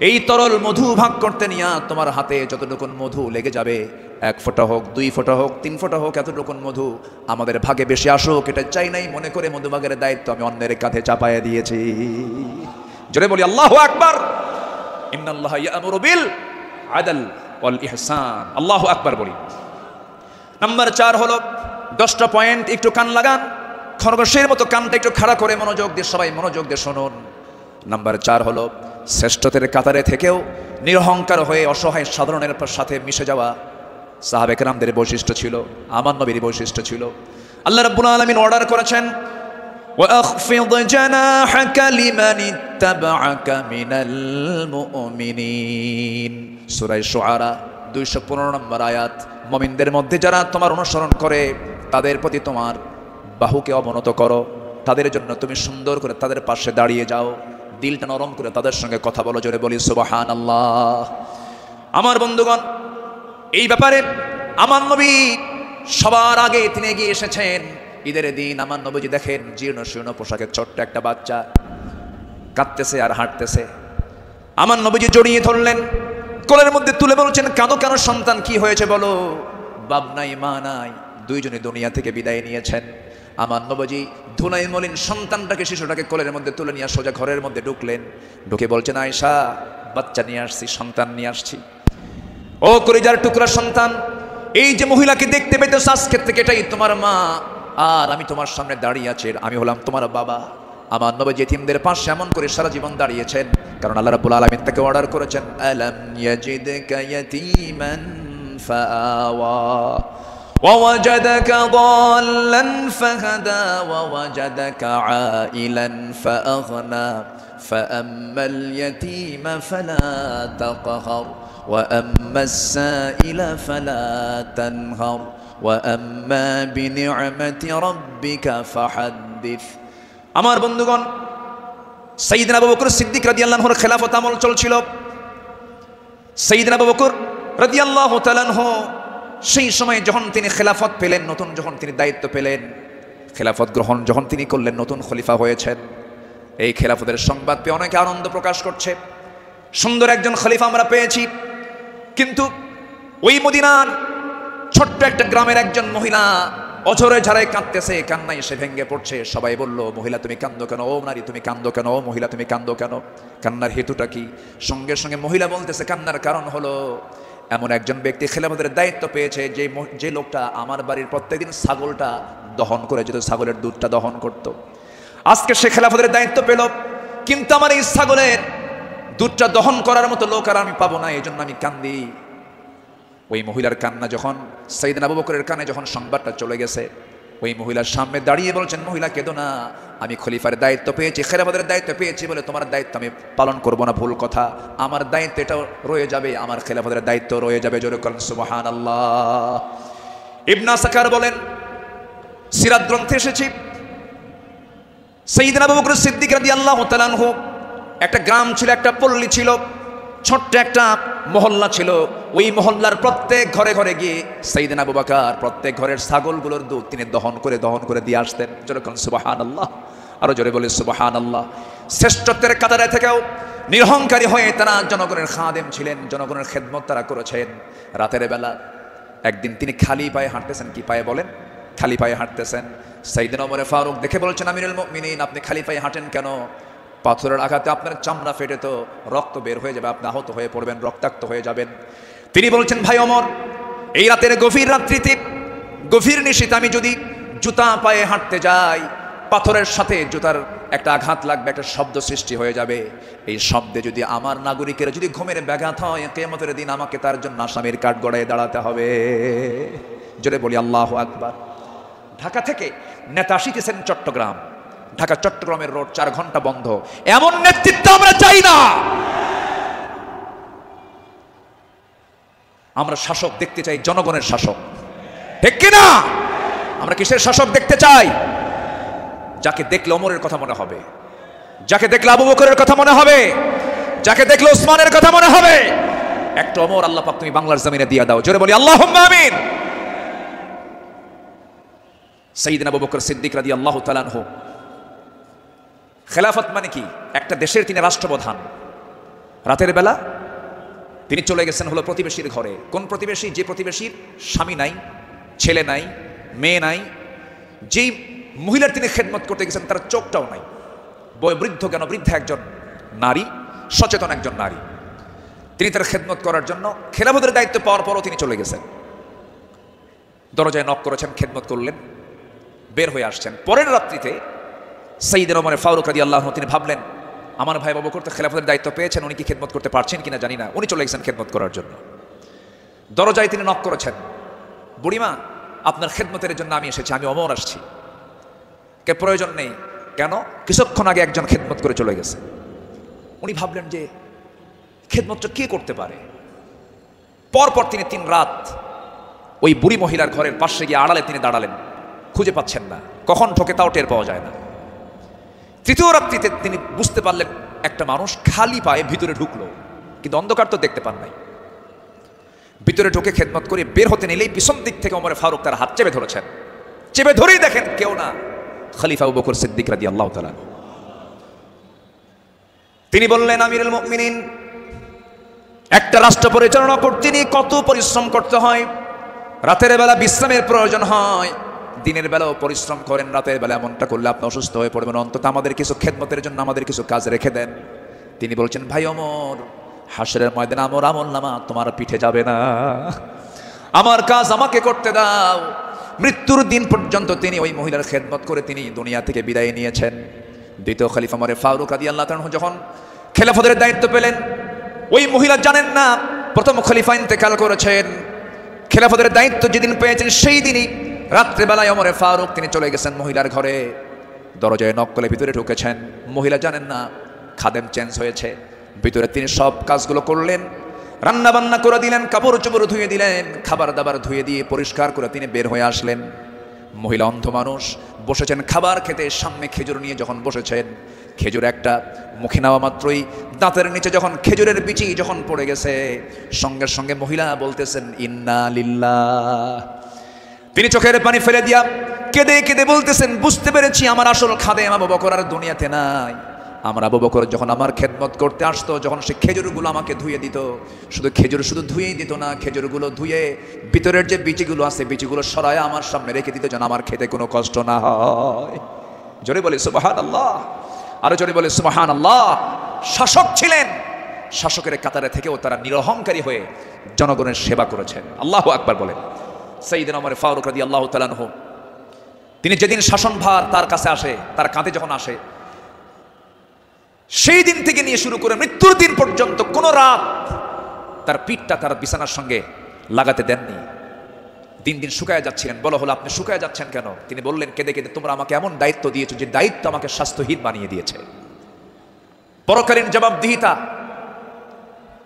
এই তরল মধু ভাগ করতে নিয়ে তোমার হাতে যতটুকু মধু লেগে যাবে, 1 ফোঁটা হোক, 2 ফোঁটা হোক, 3 ফোঁটা হোক, এতটুকু মধু আমাদের ভাগে বেশি আসুক এটা চাই নাই। মনে করে মধুভাগের দায়িত্ব আমি অন্যের কাঁধে চাপাইয়া দিয়েছি। জোরে বলি আল্লাহু আকবার। ইন্নাল্লাহা ইয়া'মুরু বিল আদল ওয়াল ইহসান। আল্লাহু আকবার বলি। নাম্বার 4 হলো 10টা পয়েন্ট, একটু কান লাগান, খরগোশের মতো কানটা একটু খাড়া করে মনোযোগ দিয়ে সবাই মনোযোগ দিয়ে শুনুন। নাম্বার 4 হলো শ্রেষ্ঠদের কাতারে থেকেও নিরহংকার হয়ে অসহায় সাধারণের সাথে মিশে যাওয়া সাহাবে কেরামদের বৈশিষ্ট্য ছিল, আমার নবীর বৈশিষ্ট্য ছিল। আল্লাহ রাব্বুল আলামিন অর্ডার করেছেন, ওয়াখফিদ জানাহাকা লিমান ইত্তাবা'আকা মিনাল মুমিনিন। সূরা শুআরা 215 নম্বর আয়াত। মুমিনদের মধ্যে যারা তোমার অনুসরণ করে তাদের প্রতি তোমার বাহুকে অবনত করো, তাদের জন্য তুমি সুন্দর করে তাদের পাশে দাঁড়িয়ে যাও, দিলটা নরম করে তাদের সঙ্গে কথা বলো। জোরে বলি সুবহানাল্লাহ। আমার বন্ধুগণ, এই ব্যাপারে আমার নবী সবার আগে তিনি এগিয়ে এসেছেন। ঈদের দিন আমার নবীজি দেখেন জীর্ণ শীর্ণ পোশাকের ছোট্ট একটা বাচ্চা কাঁদতেছে আর হাঁটতেছে। আমার নবীজি জড়িয়ে ধরলেন, কোলের মধ্যে তুলে বলছেন, কাঁদো কেন সন্তান, কি হয়েছে বলো? বাপ নাই মা নাই, দুইজনে দুনিয়া থেকে বিদায় নিয়েছেন। আমার নবীজি ধুলাই মলিন সন্তানটাকে, শিশুটাকে কোলের মধ্যে তুলে নিয়ে সোজা ঘরের মধ্যে ঢুকলেন। ঢুকে বলছেন, আয়েশা, বাচ্চা নিয়ে আসছি, সন্তান নিয়ে আসছি। ও কলিজার টুকরা সন্তান, এই যে মহিলাকে দেখতে পেতেছ আজকের থেকে এটাই তোমার মা, আর আমি তোমার সামনে দাঁড়িয়ে আছি, আমি হলাম তোমার বাবা। আমার নবী ইতিমদের পাশে এমন করে সারা জীবন দাঁড়িয়েছেন, কারণ আল্লাহ রাব্বুল আলামিন তাকে অর্ডার করেছেন, আলাম ইয়াজিদকা ইয়াতীমান ফাআওয়া ওয়াওয়াজাদাকা দাল্লান ফাহাদা ওয়াওয়াজাদাকা আইলান ফাআগনা ফাআম্মাল ইয়াতীমা ফালা তাকহার ওয়াআম্মাস সাইলা ফালা তানহার ওয়াআম্মা বিনি'মাতি রাব্বিকা ফাহাদ্দিস। আমার বন্ধুগণ, সাইয়েদনা আবু বকর সিদ্দিক রাদিয়াল্লাহু আনহুর খেলাফত আমল চলছিল। সাইয়েদনা আবু বকর রাদিয়াল্লাহু তাআলা আনহু সেই সময় যখন তিনি খেলাফত পেলেন, নতুন যখন তিনি দায়িত্ব পেলেন, খেলাফত গ্রহণ যখন তিনি করলেন, নতুন খলিফা হয়েছেন, এই খেলাফতের সংবাদ পেয়ে অনেকে আনন্দ প্রকাশ করছে, সুন্দর একজন খলিফা আমরা পেয়েছি। কিন্তু ওই মদিনার ছোট্ট একটা গ্রামের একজন মহিলা অঝরে ঝাড়ায় কাঁদতেছে, কান্নায় সে ভেঙে পড়ছে। সবাই বলল, মহিলা তুমি কান্দো কেন? ও নারী তুমি কান্দো কেন? ও মহিলা তুমি কান্দো কেন? কান্নার হেতুটা কি? সঙ্গে সঙ্গে মহিলা বলতেছে, কান্নার কারণ হলো এমন একজন ব্যক্তি খেলাফতের দায়িত্ব পেয়েছে, যে লোকটা আমার বাড়ির প্রত্যেকদিন ছাগলটা দহন করে যেত, ছাগলের দুধটা দহন করত। আজকে সে খেলাফতের দায়িত্ব পেল, কিন্তু আমার এই ছাগলের দুধটা দহন করার মতো লোক আর আমি পাবো না, এই জন্য আমি কান্দি। ওই মহিলার কান্না যখন সাইয়েদনা আবু বকরের কানে যখন সংবাদটা চলে গেছে, ওই মহিলার সামনে দাঁড়িয়ে বলছেন, মহিলা কেঁদো না, আমি খলিফার দায়িত্ব পেয়েছি, খেলাফতের দায়িত্ব পেয়েছি বলে তোমার দায়িত্ব আমি পালন করব না, ভুল কথা। আমার দায়িত্ব এটাও রয়ে যাবে, আমার খেলাফতের দায়িত্ব রয়ে যাবে। জোরে বলেন সুবহানাল্লাহ। ইবনে সাকার বলেন, সিরাত গ্রন্থে এসেছে, সাইয়েদনা আবু বকর সিদ্দিক রাদিয়াল্লাহু তাআলা আনহু, একটা গ্রাম ছিল, একটা পল্লী ছিল, ছোট্ট একটা মহল্লা ছিল। ওই মহল্লার প্রত্যেক ঘরে ঘরে গিয়ে সাইয়েদনা আবু বকর প্রত্যেক ঘরের ছাগলগুলোর দুধ তিনি দহন করে দিয়ে আসতেন। জোরে বলেন সুবহানাল্লাহ, আরো জোরে বলে সুবহানাল্লাহ। শ্রেষ্ঠত্বের কাতারে থেকেও নিরহংকারী হয়ে তারা জনগণের খাদেম ছিলেন, জনগণের খেদমত তারা করেছেন। রাতের বেলা একদিন তিনি খালি পায়ে হাঁটতেছেন। কি পায়ে বলেন? খালি পায়ে হাঁটতেছেন। সাইয়েদনা ওমর ফারুক দেখে বলছেন, আমিরুল মুমিনিন, আপনি খালি পায়ে হাঁটেন কেন? পাথরের আঘাতে আপনার চামড়া ফেটে তো রক্ত বের হয়ে যাবে, আপনি আহত হয়ে পড়বেন, রক্তাক্ত হয়ে যাবেন। তিনি বলছেন, ভাই ওমর, এই রাতের গভীর রাত্রিতে, গভীর নিশীথে আমি যদি জুতা পায়ে হাঁটতে যাই, পাথরের সাথে জুতার একটা আঘাত লাগবে, একটা শব্দ সৃষ্টি হয়ে যাবে। এই শব্দে যদি আমার নাগরিকের যদি ঘুমের ব্যাঘাত হয়, কিয়ামতের দিন আমাকে তার জন্য আসামির কাঠগড়ায় দাঁড়াতে হবে। জোরে বলি আল্লাহু আকবার। ঢাকা থেকে নেতা আসিতেছেন চট্টগ্রাম, ঢাকা চট্টগ্রামের রোড 4 ঘন্টা বন্ধ। এমন নেতৃত্ব আমরা চাই না। আমরা শাসক দেখতে চাই, জনগণের শাসক, ঠিক কিনা? আমরা কিসের শাসক দেখতে চাই? যাকে দেখলে ওমরের কথা মনে হবে, যাকে দেখলে আবু বকরের কথা মনে হবে, যাকে দেখলে ওসমানের কথা মনে হবে। একটা ওমর আল্লাহ পাক তুমি বাংলার জমিনে দিয়ে দাও। জোরে বলি আল্লাহুম্মা আমিন। সাইয়েদনা আবু বকর সিদ্দিক রাদিয়াল্লাহু তাআলা আনহু, খেলাফত মানে কি? একটা দেশের তিনি রাষ্ট্রপ্রধান। রাতের বেলা তিনি চলে গেছেন হলো প্রতিবেশীর ঘরে। কোন প্রতিবেশী? যে প্রতিবেশীর স্বামী নাই, ছেলে নাই, মেয়ে নাই। যেই মহিলার তিনি খেদমত করতে গেছেন তার চোখটাও নাই, বৃদ্ধ কেন, বৃদ্ধা একজন নারী, সচেতন একজন নারী। তিনি তার খেদমত করার জন্য খেলাফতের দায়িত্ব পাওয়ার পরও তিনি চলে গেছেন। দরজায় নক করেছেন, খেদমত করলেন, বের হয়ে আসছেন। পরের রাত্রিতে সাইয়েদনা ওমর ফারুক রাদিয়াল্লাহু আনহু তিনি ভাবলেন, আমার ভাই আবু বকর তো খেলাফতের দায়িত্ব পেয়েছেন, উনি কি খেদমত করতে পারছেন কিনা জানি না। উনি চলে গেছেন খেদমত করার জন্য। দরজায় তিনি নক করেছেন, বুড়িমা, আপনার খেদমতের জন্য আমি এসেছি, আমি ওমর আসছি। কে প্রয়োজন নেই। কেন? কিছুক্ষণ আগে একজন খেদমত করে চলে গেছে। উনি ভাবলেন যে খেদমতটা কে করতে পারে। পরপর তিনি 3 রাত ওই বুড়ি মহিলার ঘরের পাশে গিয়ে আড়ালে তিনি দাঁড়ালেন, খুঁজে পাচ্ছেন না, কখন ঠকে তাও টের পাওয়া যায় না। 3য় রাত্রিতে তিনি বুঝতে পারলেন একটা মানুষ খালি পায়ে ভিতরে ঢুকলো, কিন্তু অন্ধকার তো দেখতে পান নাই। ভিতরে ঢুকে খেদমত করে বের হতে নিলেই পিছন দিক থেকে ওমর ফারুক তার হাত চেপে ধরেছেন। চেপে ধরেই দেখেন কেউ না, খলিফা আবু বকর সিদ্দিক রাদিয়াল্লাহু তাআলা। তিনি বললেন, আমিরুল মুমিনিন, একটা রাষ্ট্র পরিচালনা করতে নিয়ে কত পরিশ্রম করতে হয়। রাতের বেলা বিশ্রামের প্রয়োজন হয়, দিনের বেলাও পরিশ্রম করেন, রাতের বেলা এমনটা করলে আপনি অসুস্থ হয়ে পড়বেন, অন্তত আমাদের কিছু খেদমতের জন্য আমাদের কিছু কাজ রেখে দেন। তিনি বলছেন, ভাই ওমর, হাসরের ময়দানে আমার আমলনামা তোমার পিঠে যাবে না, আমার কাজ আমাকে করতে দাও। মৃত্যুর দিন পর্যন্ত তিনি ওই মহিলার খেদমত করে তিনি দুনিয়া থেকে বিদায় নিয়েছেন। দ্বিতীয় খলিফা ওমর ফারুক রাদিয়াল্লাহু তাআলা যখন খেলাফতের দায়িত্ব পেলেন, ওই মহিলা জানেন না প্রথম খলিফা ইন্তেকাল করেছেন। খেলাফতের দায়িত্ব যেদিন পেয়েছেন সেই দিনই রাত্রেবেলায় ওমর ফারুক তিনি চলে গেছেন মহিলার ঘরে। দরজায় নক করে ভিতরে ঢুকেছেন। মহিলা জানেন না খাদেম চেঞ্জ হয়েছে। ভিতরে তিনি সব কাজগুলো করলেন, রান্না বান্না করে দিলেন, কাপড় চোপড় ধুয়ে দিলেন, খাবার দাবার ধুয়ে দিয়ে পরিষ্কার করে তিনি বের হয়ে আসলেন। মহিলা অন্ধ মানুষ, বসেছেন খাবার খেতে, সামনে খেজুর নিয়ে যখন বসেছেন, খেজুর একটা মুখে নেওয়া মাত্রই দাঁতের নিচে যখন খেজুরের বিচি যখন পড়ে গেছে, সঙ্গে সঙ্গে মহিলা বলতেছেন ইন্না লিল্লাহ। তিনি চোখের পানি ফেলে দিয়া কেঁদে কেঁদে বলতেছেন, বুঝতে পেরেছি আমার আসল খাদেম আবু বকর আর দুনিয়াতে নাই। আমার আবু বকর যখন আমার খেদমত করতে আসতো, যখন সে খেজুরগুলো আমাকে ধুয়ে দিত, খেজুর শুধু ধুয়েই দিত না, খেজুরগুলো ধুয়ে ভিতরের যে বিচিগুলো আছে বিচিগুলো সরায় আমার সামনে রেখে দিত, যেন আমার খেতে কোনো কষ্ট না হয়। জোরে বলি সুবহানাল্লাহ, আরো জোরে বলি সুবহানাল্লাহ। শাসক ছিলেন, শাসকের কাতারে থেকেও তারা নিরহংকারী হয়ে জনগণের সেবা করেছেন। আল্লাহু আকবার বলেন। সাইয়েদনা ওমর ফারুক রাদিয়াল্লাহু তাআলা আনহু, তিনি যেদিন শাসনভার তার কাছে আসে, তার কাঁধে যখন আসে, সেই দিন থেকে নিয়ে শুরু করে মৃত্যুর দিন পর্যন্ত কোনো রাত তার পিঠটা তার বিছানার সঙ্গে লাগাতে দেননি। দিন দিন শুকায় যাচ্ছিলেন। বলা হলো, আপনি শুকায় যাচ্ছেন কেন? তিনি বললেন, কেঁদে কেঁদে, তোমরা আমাকে এমন দায়িত্ব দিয়েছো যে দায়িত্ব আমাকে স্বাস্থ্যহীন বানিয়ে দিয়েছে।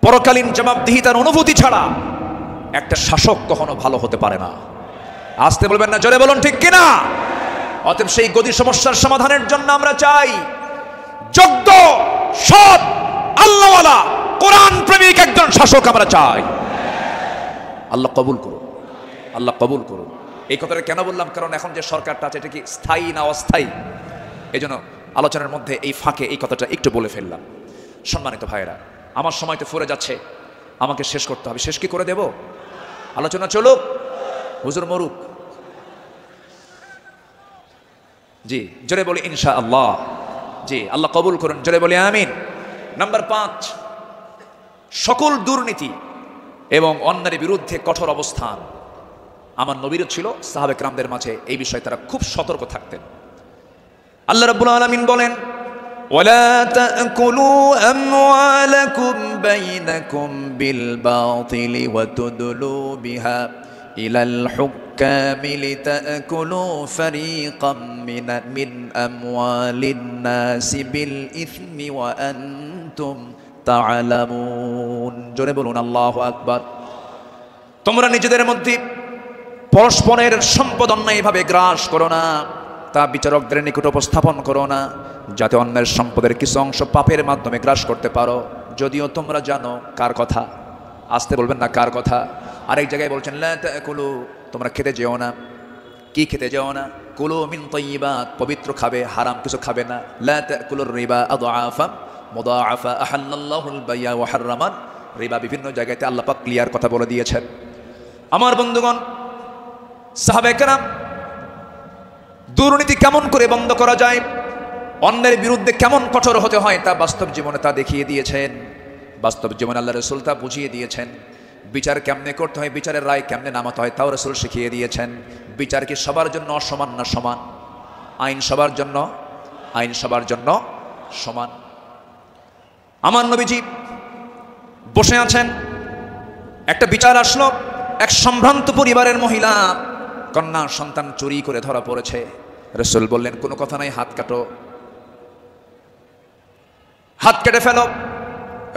পরকালীন জবাবদিহিতার অনুভূতি ছাড়া একটা শাসক কখনো ভালো হতে পারে না। আসতে বলবেন না, জোরে বলুন ঠিক কিনা? অতএব সেই গদি সমস্যার সমাধানের জন্য আমরা চাই যোগ্য, সৎ, আল্লাহওয়ালা, কোরআন প্রেমিক একজন শাসক আমরা চাই। আল্লাহ কবুল করুন, আল্লাহ কবুল করুন। এই কথাটা কেন বললাম? কারণ এখন যে সরকারটা আছে, এটা কি স্থায়ী না অস্থায়ী? এই জন্য আলোচনার মধ্যে এই ফাঁকে এই কথাটা একটু বলে ফেললাম। সম্মানিত ভাইয়েরা, আমার সময় তো ফুরে যাচ্ছে, আমাকে শেষ করতে হবে। শেষ কি করে দেব? আলোচনা চলুক, হুজুর মরুক। জি, জোরে বলি ইনশাআল্লাহ। জি, আল্লাহ কবুল করুন, জোরে বলি আমিন। নাম্বার 5, সকল দুর্নীতি এবং অন্যায়ের বিরুদ্ধে কঠোর অবস্থান। আমার নবীরও ছিল, সাহাবে কেরামদের মাঝে এই বিষয়ে তারা খুব সতর্ক থাকতেন। আল্লাহ রাব্বুল আলামিন বলেন, ওয়ালা তাকুলু আমওয়ালাকুম বাইনাকুম বিল বাতিলি ওয়া তুদলু বিহা ইলাল হুক্কামি লিতাকুলু ফারীকাম মিন আমওয়ালিন নাসি বিল ইসমি ওয়া আনতুম তা'লামুন। জোরে বলুন আল্লাহু আকবার। তোমরা নিজেদের মধ্যে পরস্পরের সম্পদ অন্যায়ভাবে গ্রাস করো না, তা বিচারকদের নিকট উপস্থাপন করো না, যাতে অন্যের সম্পদের কিছু অংশ পাপের মাধ্যমে গ্রাস করতে পারো, যদিও তোমরা জানো কার কথা। আসতে বলবেন না, কার কথা? আরেক জায়গায় বলছেন, লা তাকুলু, তোমরা খেতে যেও না। কি খেতে যেও না? কুলু মিন তাইয়্যিবাত, পবিত্র খাবে, হারাম কিছু খাবে না। লা তাকুলুর রিবা আদআফান মুদাআফা আহাল্লাল্লাহুল বাইয়া ওয়া হাররামান রিবা। বিভিন্ন জায়গাতে আল্লাহ পাক ক্লিয়ার কথা বলে দিয়েছেন। আমার বন্ধুগণ, সাহাবায়ে কেরাম দুর্নীতি কেমন করে বন্ধ করা যায়, অন্যের বিরুদ্ধে কেমন কঠোর হতে হয়, তা বাস্তব জীবনে তা দেখিয়ে দিয়েছেন। বাস্তব জীবনে আল্লাহ রাসূল তা বুঝিয়ে দিয়েছেন। বিচার কেমনে করতে হয়, বিচারের রায় কেমনে নামাতে হয়, তাও রাসূল শিখিয়ে দিয়েছেন। বিচার কি সবার জন্য অসমান না সমান? আইন সবার জন্য, আইন সবার জন্য সমান। আমার নবীজি বসে আছেন, একটা বিচার আসলো। এক সম্ভ্রান্ত পরিবারের মহিলা, কন্যা সন্তান চুরি করে ধরা পড়েছে। রাসূল বললেন, কোনো কথা নাই, হাত কাটো, হাত কেটে ফেলো।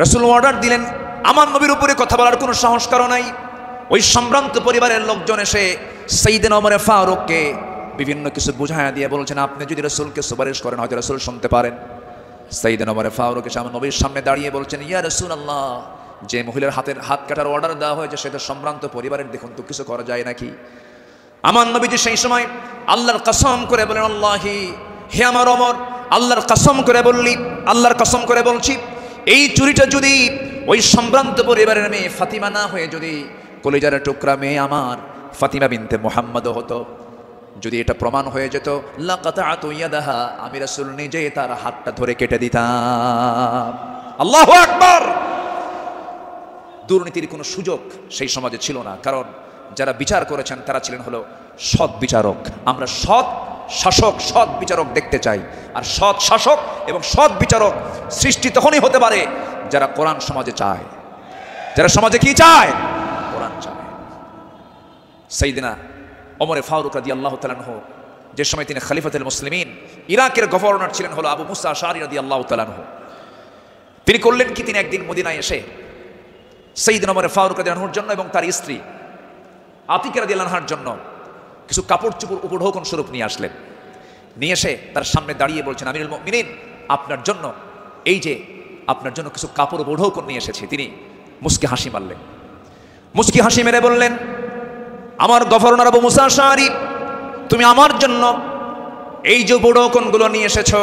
রাসূল অর্ডার দিলেন। আমার নবীর উপরে কথা বলার কোনো সাহস কারো নাই। ওই সম্ভ্রান্ত পরিবারের লোকজন এসে সাইয়েদনা ওমর ফারুককে বিভিন্ন কিছু বুঝাইয়া দিয়ে বলছেন, আপনি যদি রাসূলকে সুপারিশ করেন হয়তো রাসূল শুনতে পারেন। সাইয়েদনা ওমর ফারুক এসে আমার নবীর সামনে দাঁড়িয়ে বলছেন, ইয়া রাসূলুল্লাহ, যে মহিলার হাত কাটার অর্ডার দেওয়া হয়েছে সেটা সম্ভ্রান্ত পরিবারের, দেখুন তো কিছু করা যায় নাকি? আমার নবীজি সেই সময় আল্লাহর কসম করে বলেন, আল্লাহি, হে আমার ওমর, আল্লাহর কসম করে বললি, আল্লাহর কসম করে বলছি, এই চুরিটা যদি ওই সম্ভ্রান্ত পরিবারের মেয়ে ফাতিমা না হয়ে যদি কলিজার টুকরা মেয়ে আমার ফাতিমা বিনতে মুহাম্মদ হতো, যদি এটা প্রমাণ হয়ে যেত, লাকাতাতু ইয়াদাহা, আমি রাসূল নিজেই তার হাতটা ধরে কেটে দিতাম। আল্লাহু আকবার। দুর্নীতির কোনো সুযোগ সেই সমাজে ছিল না, কারণ যারা বিচার করেছেন তারা ছিলেন হলো সৎ বিচারক। আমরা সৎ শাসক, সৎ বিচারক দেখতে চাই। আর সৎ শাসক এবং সৎ বিচারক সৃষ্টি তখনই হতে পারে যারা কোরআন সমাজে চায়। যারা সমাজে কি চায়? কোরআন চায়। সাইয়েদনা ওমর ফারুক রাদিয়াল্লাহু তাআলা আনহু, যে সময় তিনি খলিফাতুল মুসলিমিন, ইরাকের গভর্নর ছিলেন হলো আবু মুসা আশআরী রাদিয়াল্লাহু তাআলা আনহু। তিনি করলেন কি, তিনি একদিন মদিনায় এসে সাইয়েদনা ওমর ফারুক রাদিয়াল্লাহু আনহুর জন্য এবং তার স্ত্রী আতিকা রাদিয়াল্লাহু আনহার জন্য কিছু কাপড় চোপড় উপঢৌকন স্বরূপ নিয়ে আসলেন। নিয়ে এসে তার সামনে দাঁড়িয়ে বলছেন, আমিরুল মুমিনিন, আপনার জন্য এই যে আপনার জন্য কিছু কাপড় বড়ও করে নিয়ে এসেছি। তিনি মুস্কি হাসি মারলেন, মুস্কি হাসি মেরে বললেন, আমার গভর্নর আবু মুসা আশআরী, তুমি আমার জন্য এই যে বড়কনগুলো নিয়ে এসেছো,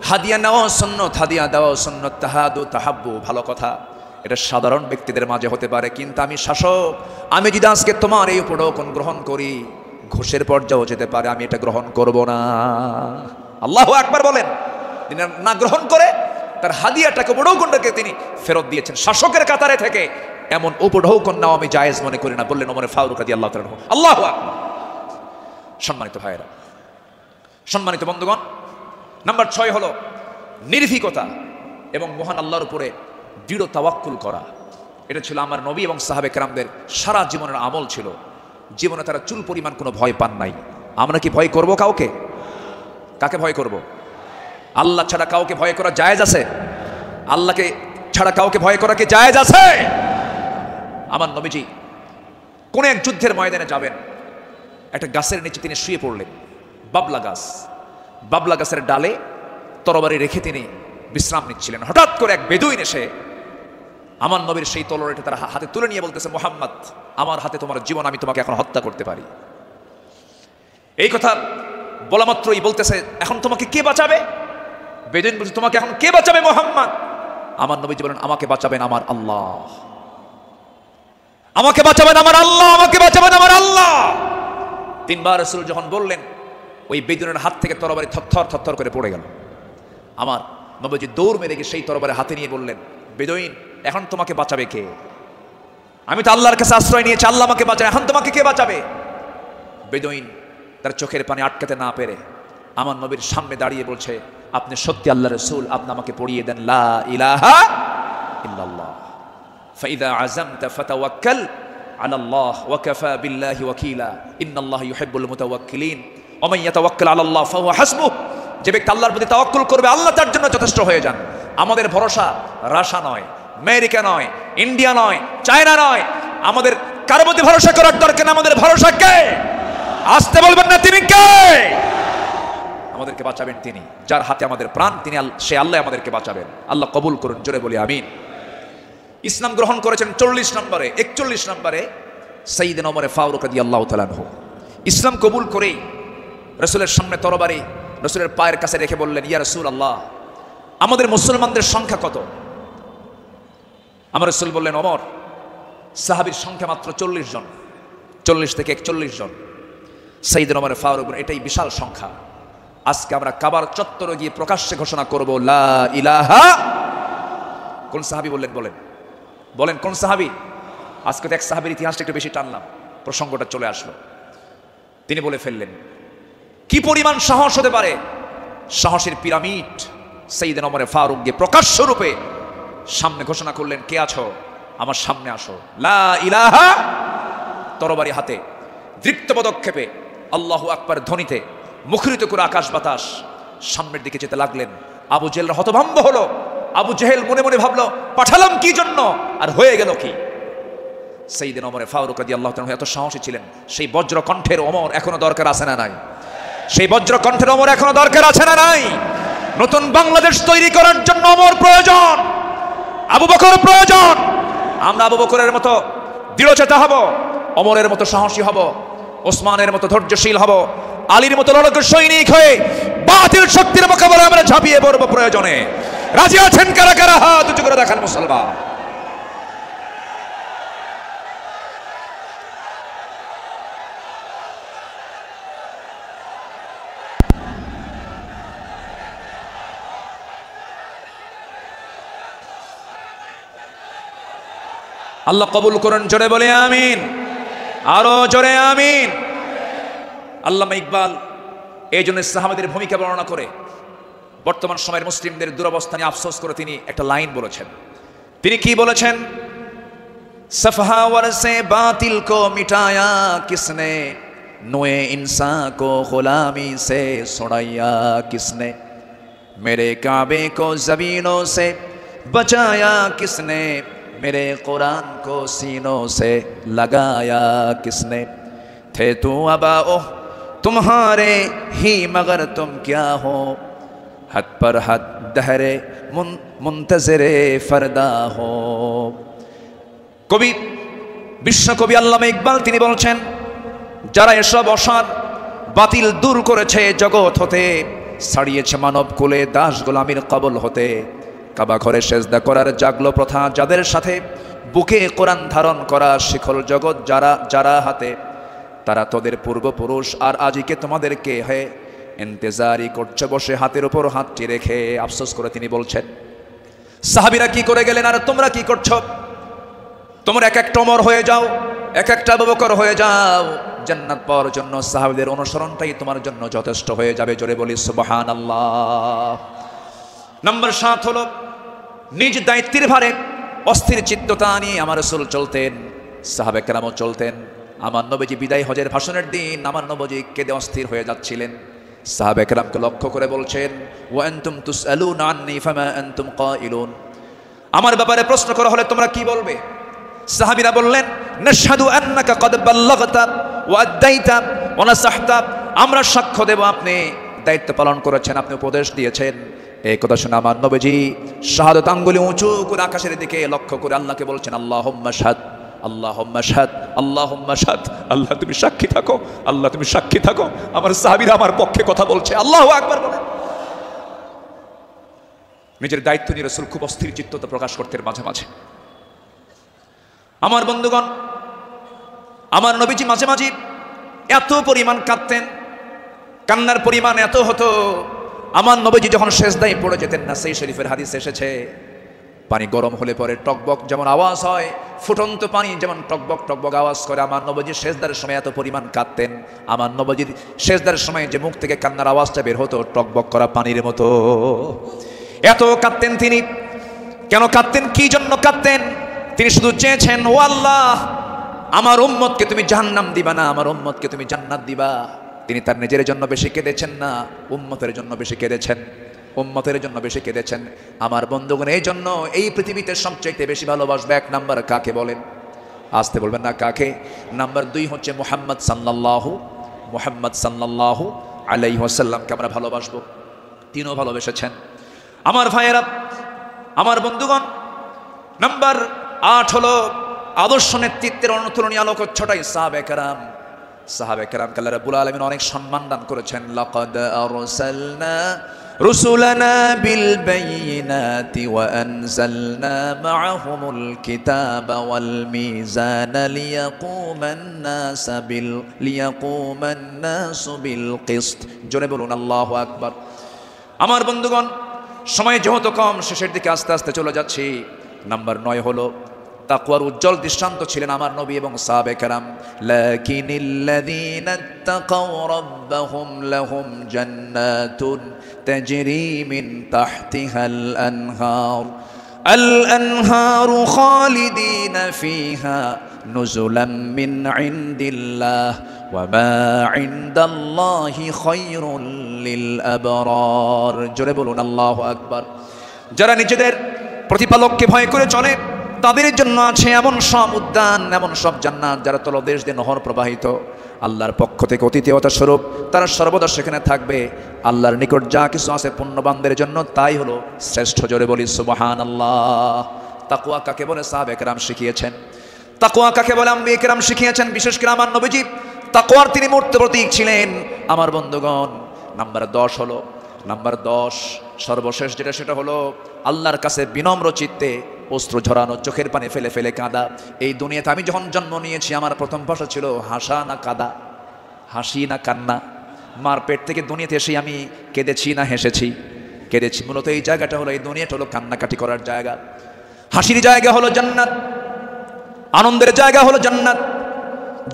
হাদিয়া নেওয়া সুন্নত, হাদিয়া দেওয়া সুন্নত, তাহাদু তাহাব্বু, ভালো কথা, এটা সাধারণ ব্যক্তিদের মাঝে হতে পারে, কিন্তু আমি শাসক, আমি যদি আজকে তোমার এই বড়কন গ্রহণ করি ঘুষের পর্যায়েও যেতে পারে, আমি এটা গ্রহণ করব না। আল্লাহু আকবার বলেন। তিনি না গ্রহণ করে তার হাদিয়াটাকে বড়কনটাকে তিনি ফেরত দিয়েছেন। শাসকের কাতারে থেকে এমন উপঢৌকন নাও আমি জায়েজ মনে করি না, বললেন ওমর ফারুক রাদিয়াল্লাহু তাআলা আনহু। আল্লাহু আকবার। সম্মানিত ভাইয়েরা, সম্মানিত বন্ধুগণ, নাম্বার 6 হলো নির্ভীকতা এবং মহান আল্লাহর উপরে দৃঢ় তাওয়াক্কুল করা। এটা ছিল আমার নবী এবং সাহাবে কেরামদের সারা জীবনের আমল ছিল। জীবনে তারা চুল পরিমাণ কোনো ভয় পান নাই। আমরা কি ভয় করব কাউকে? কাকে ভয় করব? আল্লাহ ছাড়া কাউকে ভয় করা জায়েজ আছে? আল্লাহকে ছাড়া কাউকে ভয় করা কি জায়েজ আছে? আমার নবীজি কোন এক যুদ্ধের ময়দানে যাবেন, একটা গাছের নিচে তিনি শুয়ে পড়লেন, বাবলা গাছ। বাবলা গাছের ডালে তরবারি রেখে তিনি বিশ্রাম নিচ্ছিলেন। হঠাৎ করে এক বেদুইন এসে আমার নবীর সেই তলোয়ারটা তার হাতে তুলে নিয়ে বলতেছে, মুহাম্মদ, আমার হাতে তোমার জীবন, আমি তোমাকে এখন হত্যা করতে পারি। এই কথা বলা মাত্রই বলতেছে, এখন তোমাকে কে বাঁচাবে? বেদুইন বলছে, তোমাকে এখন কে বাঁচাবে মুহাম্মদ? আমার নবীজি বলেন, আমাকে বাঁচাবেন আমার আল্লাহ, আমাকে বাঁচাবেন আমার আল্লাহ, আমাকে বাঁচাবেন আমার আল্লাহ। 3 বার রাসূল যখন বললেন, ওই বেদুইনের হাত থেকে তরবারি থরথর থরথর করে পড়ে গেল। আমার নবীজি দৌড় মেরে গিয়ে সেই তরবারি হাতে নিয়ে বললেন, বেদুইন, এখন তোমাকে বাঁচাবে কে? আমি তো আল্লাহর কাছে আশ্রয় নিয়েছি, আল্লাহ আমাকে বাঁচাবে, এখন তোমাকে কে বাঁচাবে? বেদুইন তার চোখের পানি আটকাতে না পেরে আমার নবীর সামনে দাঁড়িয়ে বলছে, আপনি সত্যি আল্লাহর রাসূল, আপনি আমাকে পড়িয়ে দেন লা ইলাহা ইল্লাল্লাহ, ফাইদা আযামতা ফাতাওয়াক্কাল আলাল্লাহ ওয়া কাফা বিল্লাহি ওয়াকিলা ইন্নাল্লাহা ইউহিব্বুল মুতাওয়াক্কিলিন ওয়া মান ইয়াতাওয়াক্কাল আলাল্লাহ ফাহুয়া হাসবুহ। যে ব্যক্তি আল্লাহর প্রতি তাওয়াক্কুল করবে, আল্লাহ তার জন্য যথেষ্ট হয়ে যান। আমাদের ভরসা রাশিয়া নয়, আমেরিকা নয়, ইন্ডিয়া নয়, চায়না নয়, আমাদের কারোর প্রতি ভরসা করার দরকার না। আমাদের ভরসা কে? আসতে বলবেন না, তিনি কে? আমাদেরকে বাঁচাবেন তিনি, যার হাতে আমাদের প্রাণ, তিনি সে আল্লাহ আমাদেরকে বাঁচাবেন। আল্লাহ কবুল করুন, জোরে বলি আমিন। ইসলাম গ্রহণ করেছেন 41 নম্বরে সাইয়েদনা ওমর ফারুক রাদিয়াল্লাহু তাআলা আনহু। ইসলাম কবুল করেই রাসূলের সামনে তরবারি রাসূলের পায়ের কাছে রেখে বললেন, ইয়া রাসূলুল্লাহ, আমাদের মুসলমানদের সংখ্যা কত? আমার রাসূল বললেন, ওমর, সাহাবীর সংখ্যা মাত্র 40 জন, 40 থেকে 41 জন। সাইয়েদনা ওমর ফারুক, এটাই বিশাল সংখ্যা। আজকে আমরা কাবার চত্বরে গিয়ে প্রকাশ্যে ঘোষণা করব লা ইলাহা। কোন সাহাবী বললেন? বলেন কোন সাহাবী? আজকে তো এক সাহাবীর ইতিহাসটা একটু বেশি টানলাম, প্রসঙ্গটা চলে আসলো। তিনি বলে ফেললেন, কি পরিমাণ সাহস হতে পারে! সাহসের পিরামিড। সাইয়েদনা ওমর ফারুক গিয়ে প্রকাশ্য রূপে সামনে ঘোষণা করলেন, কে আছো? আমার সামনে আসো, লা ইলাহা। তরবারি হাতে দৃপ্ত পদক্ষেপে আল্লাহু আকবার ধ্বনিতে মুখরিত করে আকাশ বাতাস সামনের দিকে যেতে লাগলেন। আবু জেহেল হতভম্ব হলো। আবু জেহেল মনে মনে ভাবলো, পাঠালাম কি জন্য, আর হয়ে গেল কি? সাইয়েদনা ওমর ফারুক রাদিয়াল্লাহু তাআলা এত সাহসী ছিলেন, সেই বজ্র কণ্ঠের ওমর এখনো দরকার আছে না নাই? সেই বজ্র কণ্ঠের ওমর এখনো দরকার আছে না নাই? নতুন বাংলাদেশ তৈরি করার জন্য ওমর প্রয়োজন, আবু বকর প্রয়োজন। আমরা আবু বকরের মতো দৃঢ়চেতা হব, ওমরের মতো সাহসী হব, ওসমানের মতো ধৈর্যশীল হব, আলীর মতো লড়াকু সৈনিক হয়ে বাতিল শক্তির মোকাবেলায় আমরা ঝাঁপিয়ে পড়ব প্রয়োজনে। রাজি আছেন কারা কারা? হাত উঁচু করে দেখান মুসলমান। আল্লাহ কবুল করুন, জোরে বলে আমিন, আরো জোরে আমিন। আল্লামা ইকবাল এই জন্য সাহাবাদের ভূমিকা বর্ণনা করে বর্তমান সময়ের মুসলিমদের দুরবস্থা নিয়ে আফসোস করে তিনি একটা লাইন বলেছেন। তিনি কি বলেছেন? সফহাওয়ার সে বাতিল কো মিটায়া কিসনে, নোয়ে ইনসা কো গুলামি সে ছুড়ায়া কিসনে, মেরে কাবে কো জমিনों से बचाया किसने, मेरे कुरान को सीनों से लगाया किसने, थे तू अबाओ तुम्हारे ही मगर तुम क्या हो, হাত পর হাত দহরে মুনতাজিরে ফরদা হো। কবি, বিশ্বকবি আল্লামা ইকবাল তিনি বলছেন, যারা এসব অসার বাতিল দূর করেছে জগৎ হতে, ছাড়িয়েছে মানব কুলে দাস গোলামির কবল হতে, কাবা ঘরে সেজদা করার জাগলো প্রথা যাদের সাথে, বুকে কোরআন ধারণ করা শিখল জগৎ যারা হাতে, তারা তোদের পূর্বপুরুষ আর আজিকে তোমাদেরকে হে ইন্তেজারি করছে বসে হাতের উপর হাতটি রেখে। আফসোস করে তিনি বলছেন, সাহাবীরা কি করে গেলেন আর তোমরা কি করছো? তোমরা এক একটা ওমর হয়ে যাও, এক একটা আবু বকর হয়ে যাও, জান্নাত পাওয়ার জন্য সাহাবীদের অনুসরণটাই তোমার জন্য যথেষ্ট হয়ে যাবে। জোরে বলি সুবহানাল্লাহ। নম্বর 7 হলো নিজ দায়িত্বের ভারে অস্থির চিত্ততা নিয়ে আমার রাসূল চলতেন, সাহাবে কেরামও চলতেন। আমার নবীজি বিদায় হজের ভাষণের দিন আমার নবীজি কেঁদে অস্থির হয়ে যাচ্ছিলেন। সাহাবে কেরামকে লক্ষ্য করে বলছেন, ওয়া আনতুম তুসআলুনা আন্নী ফামা আনতুম কাইলুন, আমার ব্যাপারে প্রশ্ন করা হলে তোমরা কি বলবে? সাহাবীরা বললেন, নাশহাদু আন্নাকা ক্বাদ বাল্লাগতা ওয়া আদাইতা ওয়া নাসাহতা, আমরা সাক্ষ্য দেব আপনি দায়িত্ব পালন করেছেন, আপনি উপদেশ দিয়েছেন। এই কথা শুনে আমার নবীজি শাহাদাত আঙ্গুলি উঁচু করে আকাশের দিকে লক্ষ্য করে আল্লাহকে বলছেন, আল্লাহুম্মা শাহাদ, আল্লাহুম্মা শাহাদ, আল্লাহুম্মা শাহাদ, আল্লাহ তুমি সাক্ষী থাকো, আল্লাহ তুমি সাক্ষী থাকো, আমার সাহাবীরা আমার পক্ষে কথা বলছে। আল্লাহু আকবার বলেন। নিজের দায়িত্ব নিয়ে রাসূল খুব অস্থির চিত্ততা প্রকাশ করতেন মাঝে মাঝে। আমার বন্ধুগণ, আমার নবীজি মাঝে মাঝে এত পরিমাণ কাঁদতেন, কান্নার পরিমাণ এত হতো, আমার নবীজি যখন সেজদায় পড়ে যেতেন না, সেই শরীফের হাদিস এসেছে, পানি গরম হলে পরে টকবক যেমন আওয়াজ হয়, ফুটন্ত পানি যেমন টকবক টকবক আওয়াজ করে, আমার নবীজি সেজদার সময় এত পরিমাণ কাঁদতেন। আমার নবীজির সেজদার সময় যে মুখ থেকে কান্নার আওয়াজটা বের হতো টকবক করা পানির মতো, এত কাঁদতেন তিনি। কেন কাঁদতেন? কি জন্য কাঁদতেন? তিনি শুধু চেয়েছেন, ও আল্লাহ, আমার উম্মতকে তুমি জাহান্নাম দিবা না, আমার উম্মতকে তুমি জান্নাত দিবা। তিনি তার নিজের জন্য বেশি কেঁদেছেন না, উম্মতের জন্য বেশি কেঁদেছেন, উম্মতের জন্য বেশি কেঁদেছেন। আমার বন্ধুগণ, এই জন্য এই পৃথিবীতে সবচাইতে বেশি ভালোবাসবে 1 নাম্বার কাকে বলেন? আসতে বলবেন না, কাকে? নাম্বার 2 হচ্ছে মুহাম্মদ সাল্লাল্লাহু আলাইহি ওয়াসাল্লামকে আমরা ভালোবাসবো। তিনিও ভালোবেসেছেন। আমার ভাইয়েরা, আমার বন্ধুগণ, নাম্বার 8 হলো আদর্শ নেতৃত্বের অনুতুলনীয় আলোকচ্ছটাই সাহাবে কেরাম। সাহাবে কেরামকে আল্লাহ রাব্বুল আলামিন অনেক সম্মান দান করেছেন। লাকাদ আরসালনা রুসুলানা বিল বাইয়িনাতি ওয়া আনজালনা মাআহুমুল কিতাবা ওয়াল মিজানা লিয়াকুমান নাসু বিল কিসত। জোরে বলুন আল্লাহু আকবার। আমার বন্ধুগণ, সময় যেহেতু কম, শেষের দিকে আস্তে আস্তে চলে যাচ্ছি। নাম্বার 9 হলো তাকওয়ার উজ্জ্বল দৃষ্টান্ত ছিলেন আমার নবী এবং সাহাবে কেরাম। লাকিনিল্লাযীনা তাকাউ রাব্বাহুম লাহুম জান্নাতুন তাজরি মিন তাহতিহাল আনহারু খালিদিনা ফিহা নুজুলাম মিন ইনদিল্লাহ ওয়া মা ইনদাল্লাহি খায়রুল লিল আবরার। জোরে বলুন আল্লাহু আকবার। যারা নিজেদের প্রতিপালককে ভয় করে চলে, তাদের জন্য আছে এমন সব উদ্যান, এমন সব জান্নাত, যারা তলদেশ দিয়ে নহর প্রবাহিত। আল্লাহর পক্ষ থেকে অতিথিয়তা স্বরূপ তারা সর্বদা সেখানে থাকবে। আল্লাহর নিকট যা কিছু আছে পুণ্যবানদের জন্য তাই হলো শ্রেষ্ঠ। জোরে বলি সুবহানাল্লাহ। তাকওয়া কাকে বলে সাহাবে কেরাম শিখিয়েছেন, তাকওয়া কাকে বলে আম্বিয়া কেরাম শিখিয়েছেন। বিশেষ করে আমার নবীজি তাকওয়ার তিনি মূর্ত প্রতীক ছিলেন। আমার বন্ধুগণ, নাম্বার 10 হলো, নাম্বার 10 সর্বশেষ যেটা, সেটা হলো আল্লাহর কাছে বিনম্র চিত্তে অশ্রু ঝরানো, চোখের পানি ফেলে ফেলে কাঁদা। এই দুনিয়াতে আমি যখন জন্ম নিয়েছি, আমার প্রথম ভাষা ছিল হাসা না কাঁদা, হাসি না কান্না। মার পেট থেকে দুনিয়াতে এসে আমি কেঁদেছি না হেসেছি? কেঁদেছি। মূলত এই জায়গাটা হলো, এই দুনিয়াটা হলো কান্নাকাটি করার জায়গা। হাসির জায়গা হলো জান্নাত, আনন্দের জায়গা হলো জান্নাত।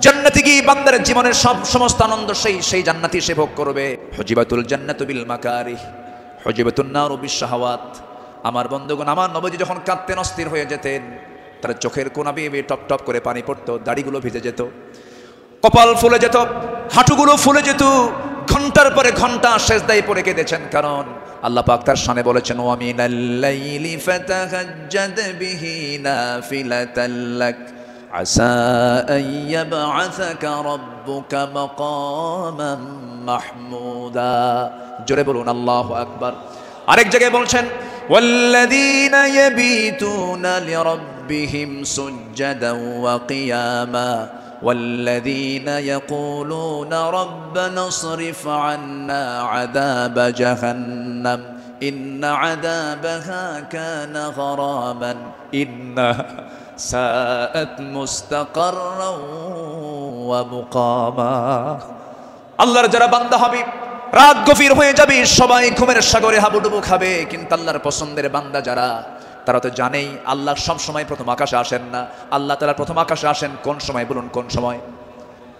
জান্নাতে গিয়ে বান্দার জীবনের সমস্ত আনন্দ সেই জান্নাতি সে ভোগ করবে। হুজিবাতুল জান্নাতু বিল মাকারিহ, হুজিবাতুন নারু বিশ শাহাওয়াত। আমার বন্ধুগণ, আমার নবীজি যখন কাঁদতেন, অস্থির হয়ে যেতেন, তার চোখের কোনা বেয়ে টপ টপ করে পানি পড়তো, দাড়িগুলো ভিজে যেত, কপাল ফুলে যেত, হাঁটুগুলো ফুলে যেত। ঘন্টার পরে ঘন্টা সেজদায় পড়ে কেঁদেছেন, কারণ আল্লাহ পাক তার শানে বলেছেন, ওয়া মিনাল লাইলি ফাতাহাজ্জাদ বিহি নাফিলাতাল লাক আসা আন ইয়াবআসাকা রাব্বুকা মাকামান মাহমুদা। জোরে বলুন আল্লাহু আকবার। আরেক জায়গায় বলছেন ওয়াল্লাযীনা ইয়াবিতুনা লিরাব্বিহিম সুজদান ওয়া কিয়ামা ওয়াল্লাযীনা ইয়াকুলুনা রাব্বানা ইসরিফ আন্না আযাবা জাহান্নাম ইন্না আযাবাহা কানা গরামান ইন্নাহা সাআত মুস্তাকাররান ওয়া মুকামা। আল্লাহর যারা বান্দা হবে, রাত গভীর হয়ে যাবে, সবাই ঘুমের সাগরে হাবুডুবু খাবে, কিন্তু আল্লাহর পছন্দের বান্দা যারা, তারা তো জানেই আল্লাহ সব সময় প্রথম আকাশে আসেন না। আল্লাহ তাআলা প্রথম আকাশে আসেন কোন সময় বলুন? কোন সময়?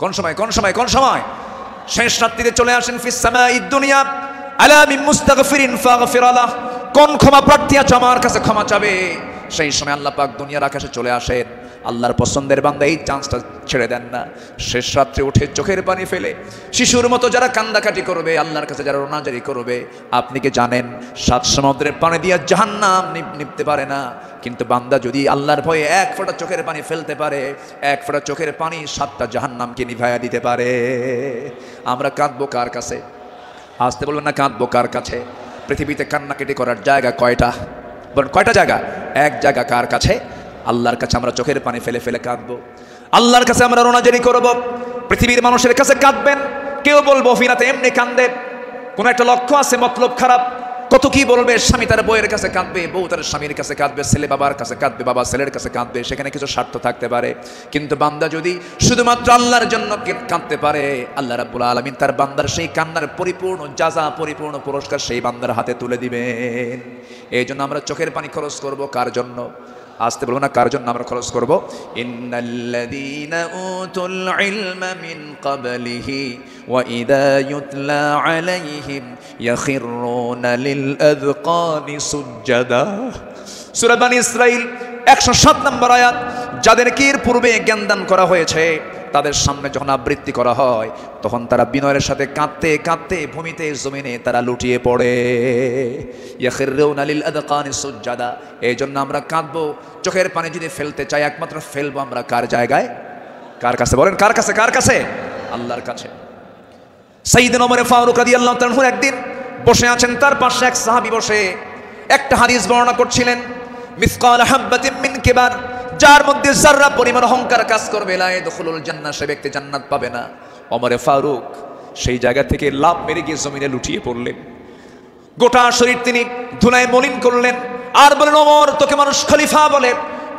কোন সময়? কোন সময়? কোন সময়? শেষ রাত্রিতে চলে আসেন ফিস সামাঈদ দুনিয়া আলা মিন মুস্তাগফিরিন ফাগফির লাহ। কোন ক্ষমা প্রার্থী আছে আমার কাছে ক্ষমা চাবে, সেই সময় আল্লাহ পাক দুনিয়ার আকাশে চলে আসেন। আল্লাহর পছন্দের বান্দা এই চান্সটা ছেড়ে দেন না। শেষ রাত্রে উঠে চোখের পানি ফেলে শিশুর মতো যারা কান্দাকাটি করবে, আল্লাহর কাছে যারা রোনাজারি করবে, আপনি কি জানেন 7 সমুদ্রের পানি দিয়ে জাহান্নাম নিভতে পারে না, কিন্তু বান্দা যদি আল্লাহর ভয়ে 1 ফোঁটা চোখের পানি ফেলতে পারে, 1 ফোঁটা চোখের পানি 7টা জাহান্নামকে নিভাইয়া দিতে পারে। আমরা কাঁদবো কার কাছে? আসতে বলবেন না, কাঁদবো কার কাছে? পৃথিবীতে কান্নাকাটি করার জায়গা কয়টা? বলুন কয়টা জায়গা? এক জায়গা। কার কাছে? আল্লাহর কাছে আমরা চোখের পানি ফেলে ফেলে কাঁদবো, আল্লাহর কাছে আমরা রোনাজারি করব। পৃথিবীর মানুষের কাছে কাঁদবেন, কেউ বলবো ফিনাতে এমনি কান্দে, কোন একটা লক্ষ্য আছে, মতলব খারাপ। কত কি বলবে, স্বামী তার বউয়ের কাছে কাঁদবে, বউ তার স্বামীর কাছে কাঁদবে, ছেলে বাবার কাছে কাঁদবে, বাবা ছেলের কাছে কাঁদবে, সেখানে কিছু স্বার্থ থাকতে পারে। কিন্তু বান্দা যদি শুধুমাত্র আল্লাহর জন্য কাঁদতে পারে, আল্লাহ রাব্বুল আলামিন তার বান্দার সেই কান্নার পরিপূর্ণ জাযা, পরিপূর্ণ পুরস্কার সেই বান্দার হাতে তুলে দিবেন। এই জন্য আমরা চোখের পানি খরচ করব কার জন্য? আসতে বলবো না, কার জন্য আমরা খরচ করব? ইন্নাল্লাযীনা উতুল ইলমা মিন ক্বাবলিহি ওয়া ইযা ইউতলা আলাইহিম ইয়াখিরুনা লিল আযকানি সুজদা। সূরা বনী ইসরাঈল 107 নম্বর আয়াত। যাদেরকে এর পূর্বে জ্ঞান দান করা হয়েছে, তাদের সামনে যখন আবৃত্তি করা হয়, তখন তারা বিনয়ের সাথে কাঁদতে কাঁদতে ভূমিতে জমিনে তারা লুটিয়ে পড়ে। ইয়াখিরুনা লিল আযকানি সুজদা। এই জন্য আমরা কাঁদবো, চোখের পানি যদি ফেলতে চাই, একমাত্র ফেলবো আমরা কার জায়গায়? কার কাছে? বলেন কার কাছে? কার কাছে? আল্লাহর কাছে। সাইয়েদনা ওমর ফারুক রাদিয়াল্লাহু তাআলা একদিন বসে আছেন, তার পাশে এক সাহাবী বসে একটা হাদিস বর্ণনা করছিলেন। মিসকাল হাববাতিন মিন কিবার, যার মধ্যে যাররা পরিমাণ অহংকার কাজ করবে, লা ইয়াদখুলুল জান্নাহ, সে ব্যক্তি জান্নাত পাবে না। ওমর ফারুক সেই জায়গা থেকে লাফ মেরে গিয়ে জমিনে লুটিয়ে পড়লেন, গোটা শরীর তিনি ধুলায় মলিন করলেন, আর বলেন, ওমর তোকে মানুষ খলিফা বলে,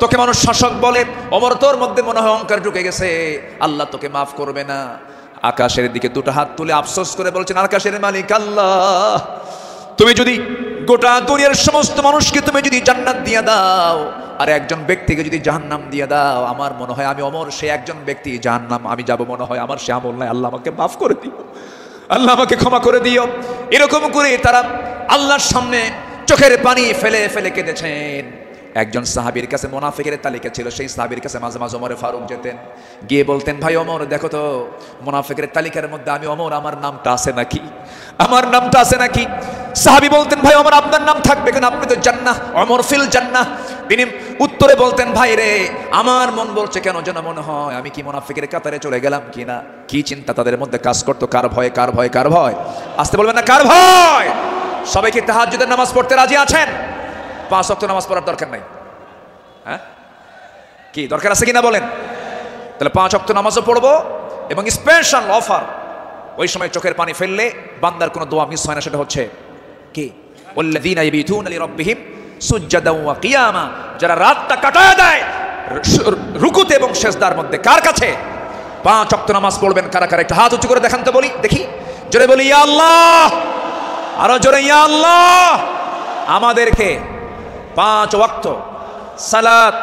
তোকে মানুষ শাসক বলে, ওমর তোর মধ্যে মনে হয় অহংকার ঢুকে গেছে, আল্লাহ তোকে মাফ করবে না। আকাশের দিকে দুটো হাত তুলে আফসোস করে বলছেন, আকাশের মালিক আল্লাহ, তুমি যদি গোটা দুনিয়ার সমস্ত মানুষকে তুমি যদি জান্নাত দিয়ে দাও, আর একজন ব্যক্তিকে যদি জাহান্নাম দিয়ে দাও, আমার মনে হয় আমি ওমর সে একজন ব্যক্তি জাহান্নাম আমি যাব, মনে হয় আমার সে আমল নাই, আল্লাহ আমাকে মাফ করে দিও, আল্লাহ আমাকে ক্ষমা করে দিও। এরকম করে তারা আল্লাহর সামনে চোখের পানি ফেলে ফেলে কেঁদেছেন। একজন সাহাবীর কাছে মুনাফিকের তালিকা ছিল, সেই সাহাবীর কাছে মাঝে মাঝে ওমর ফারুক যেতেন, গিয়ে বলতেন, ভাই ওমর দেখো তো মুনাফিকের তালিকার মধ্যে আমি ওমর, আমার নামটা আছে নাকি? আমার নামটা আছে নাকি? সাহাবী বলতেন, ভাই ওমর আপনার নাম থাকবে কেন, আপনি তো জান্নাহ, ওমর ফিল জান্নাহ। তিনি উত্তরে বলতেন, ভাই রে আমার মন বলছে কেন যেন মনে হয় আমি কি মুনাফিকের কাতারে চলে গেলাম কিনা। কি চিন্তা তাদের মধ্যে কাজ করতো, কার ভয়, কার ভয়, কার ভয়? আসতে বলবেন না, কার ভয়? সবাই কি তাহাজ্জুদের নামাজ পড়তে রাজি আছেন? 5 ওয়াক্ত নামাজ পড়ার দরকার নাই? হ্যাঁ, কি দরকার আছে কিনা বলেন? তাহলে 5 ওয়াক্ত নামাজও পড়বো, এবং স্পেশাল অফার, ওই সময় চোখের পানি ফেললে বান্দার কোনো দোয়া মিস হয় না, সেটা হচ্ছে কি? ওয়াল্লাযীনা ইয়াবিতুনা লিরাব্বিহিম সুজদান ওয়া কিয়ামা, যারা রাতটা কাটায় দেয় রুকুতে এবং সিজদার মধ্যে। কার কাছে? 5 ওয়াক্ত নামাজ পড়বেন কারা কারা? একটা হাত উঁচু করে দেখান তো, বলি দেখি, জোরে বলি ইয়া আল্লাহ, আরো জোরে ইয়া আল্লাহ। আমাদেরকে 5 ওয়াক্ত সালাত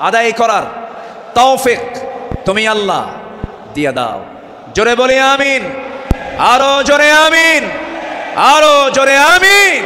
আদায় করার তৌফিক তুমি আল্লাহ দিয়ে দাও। জোরে বলি আমিন, আরো জোরে আমিন, আরো জোরে আমিন।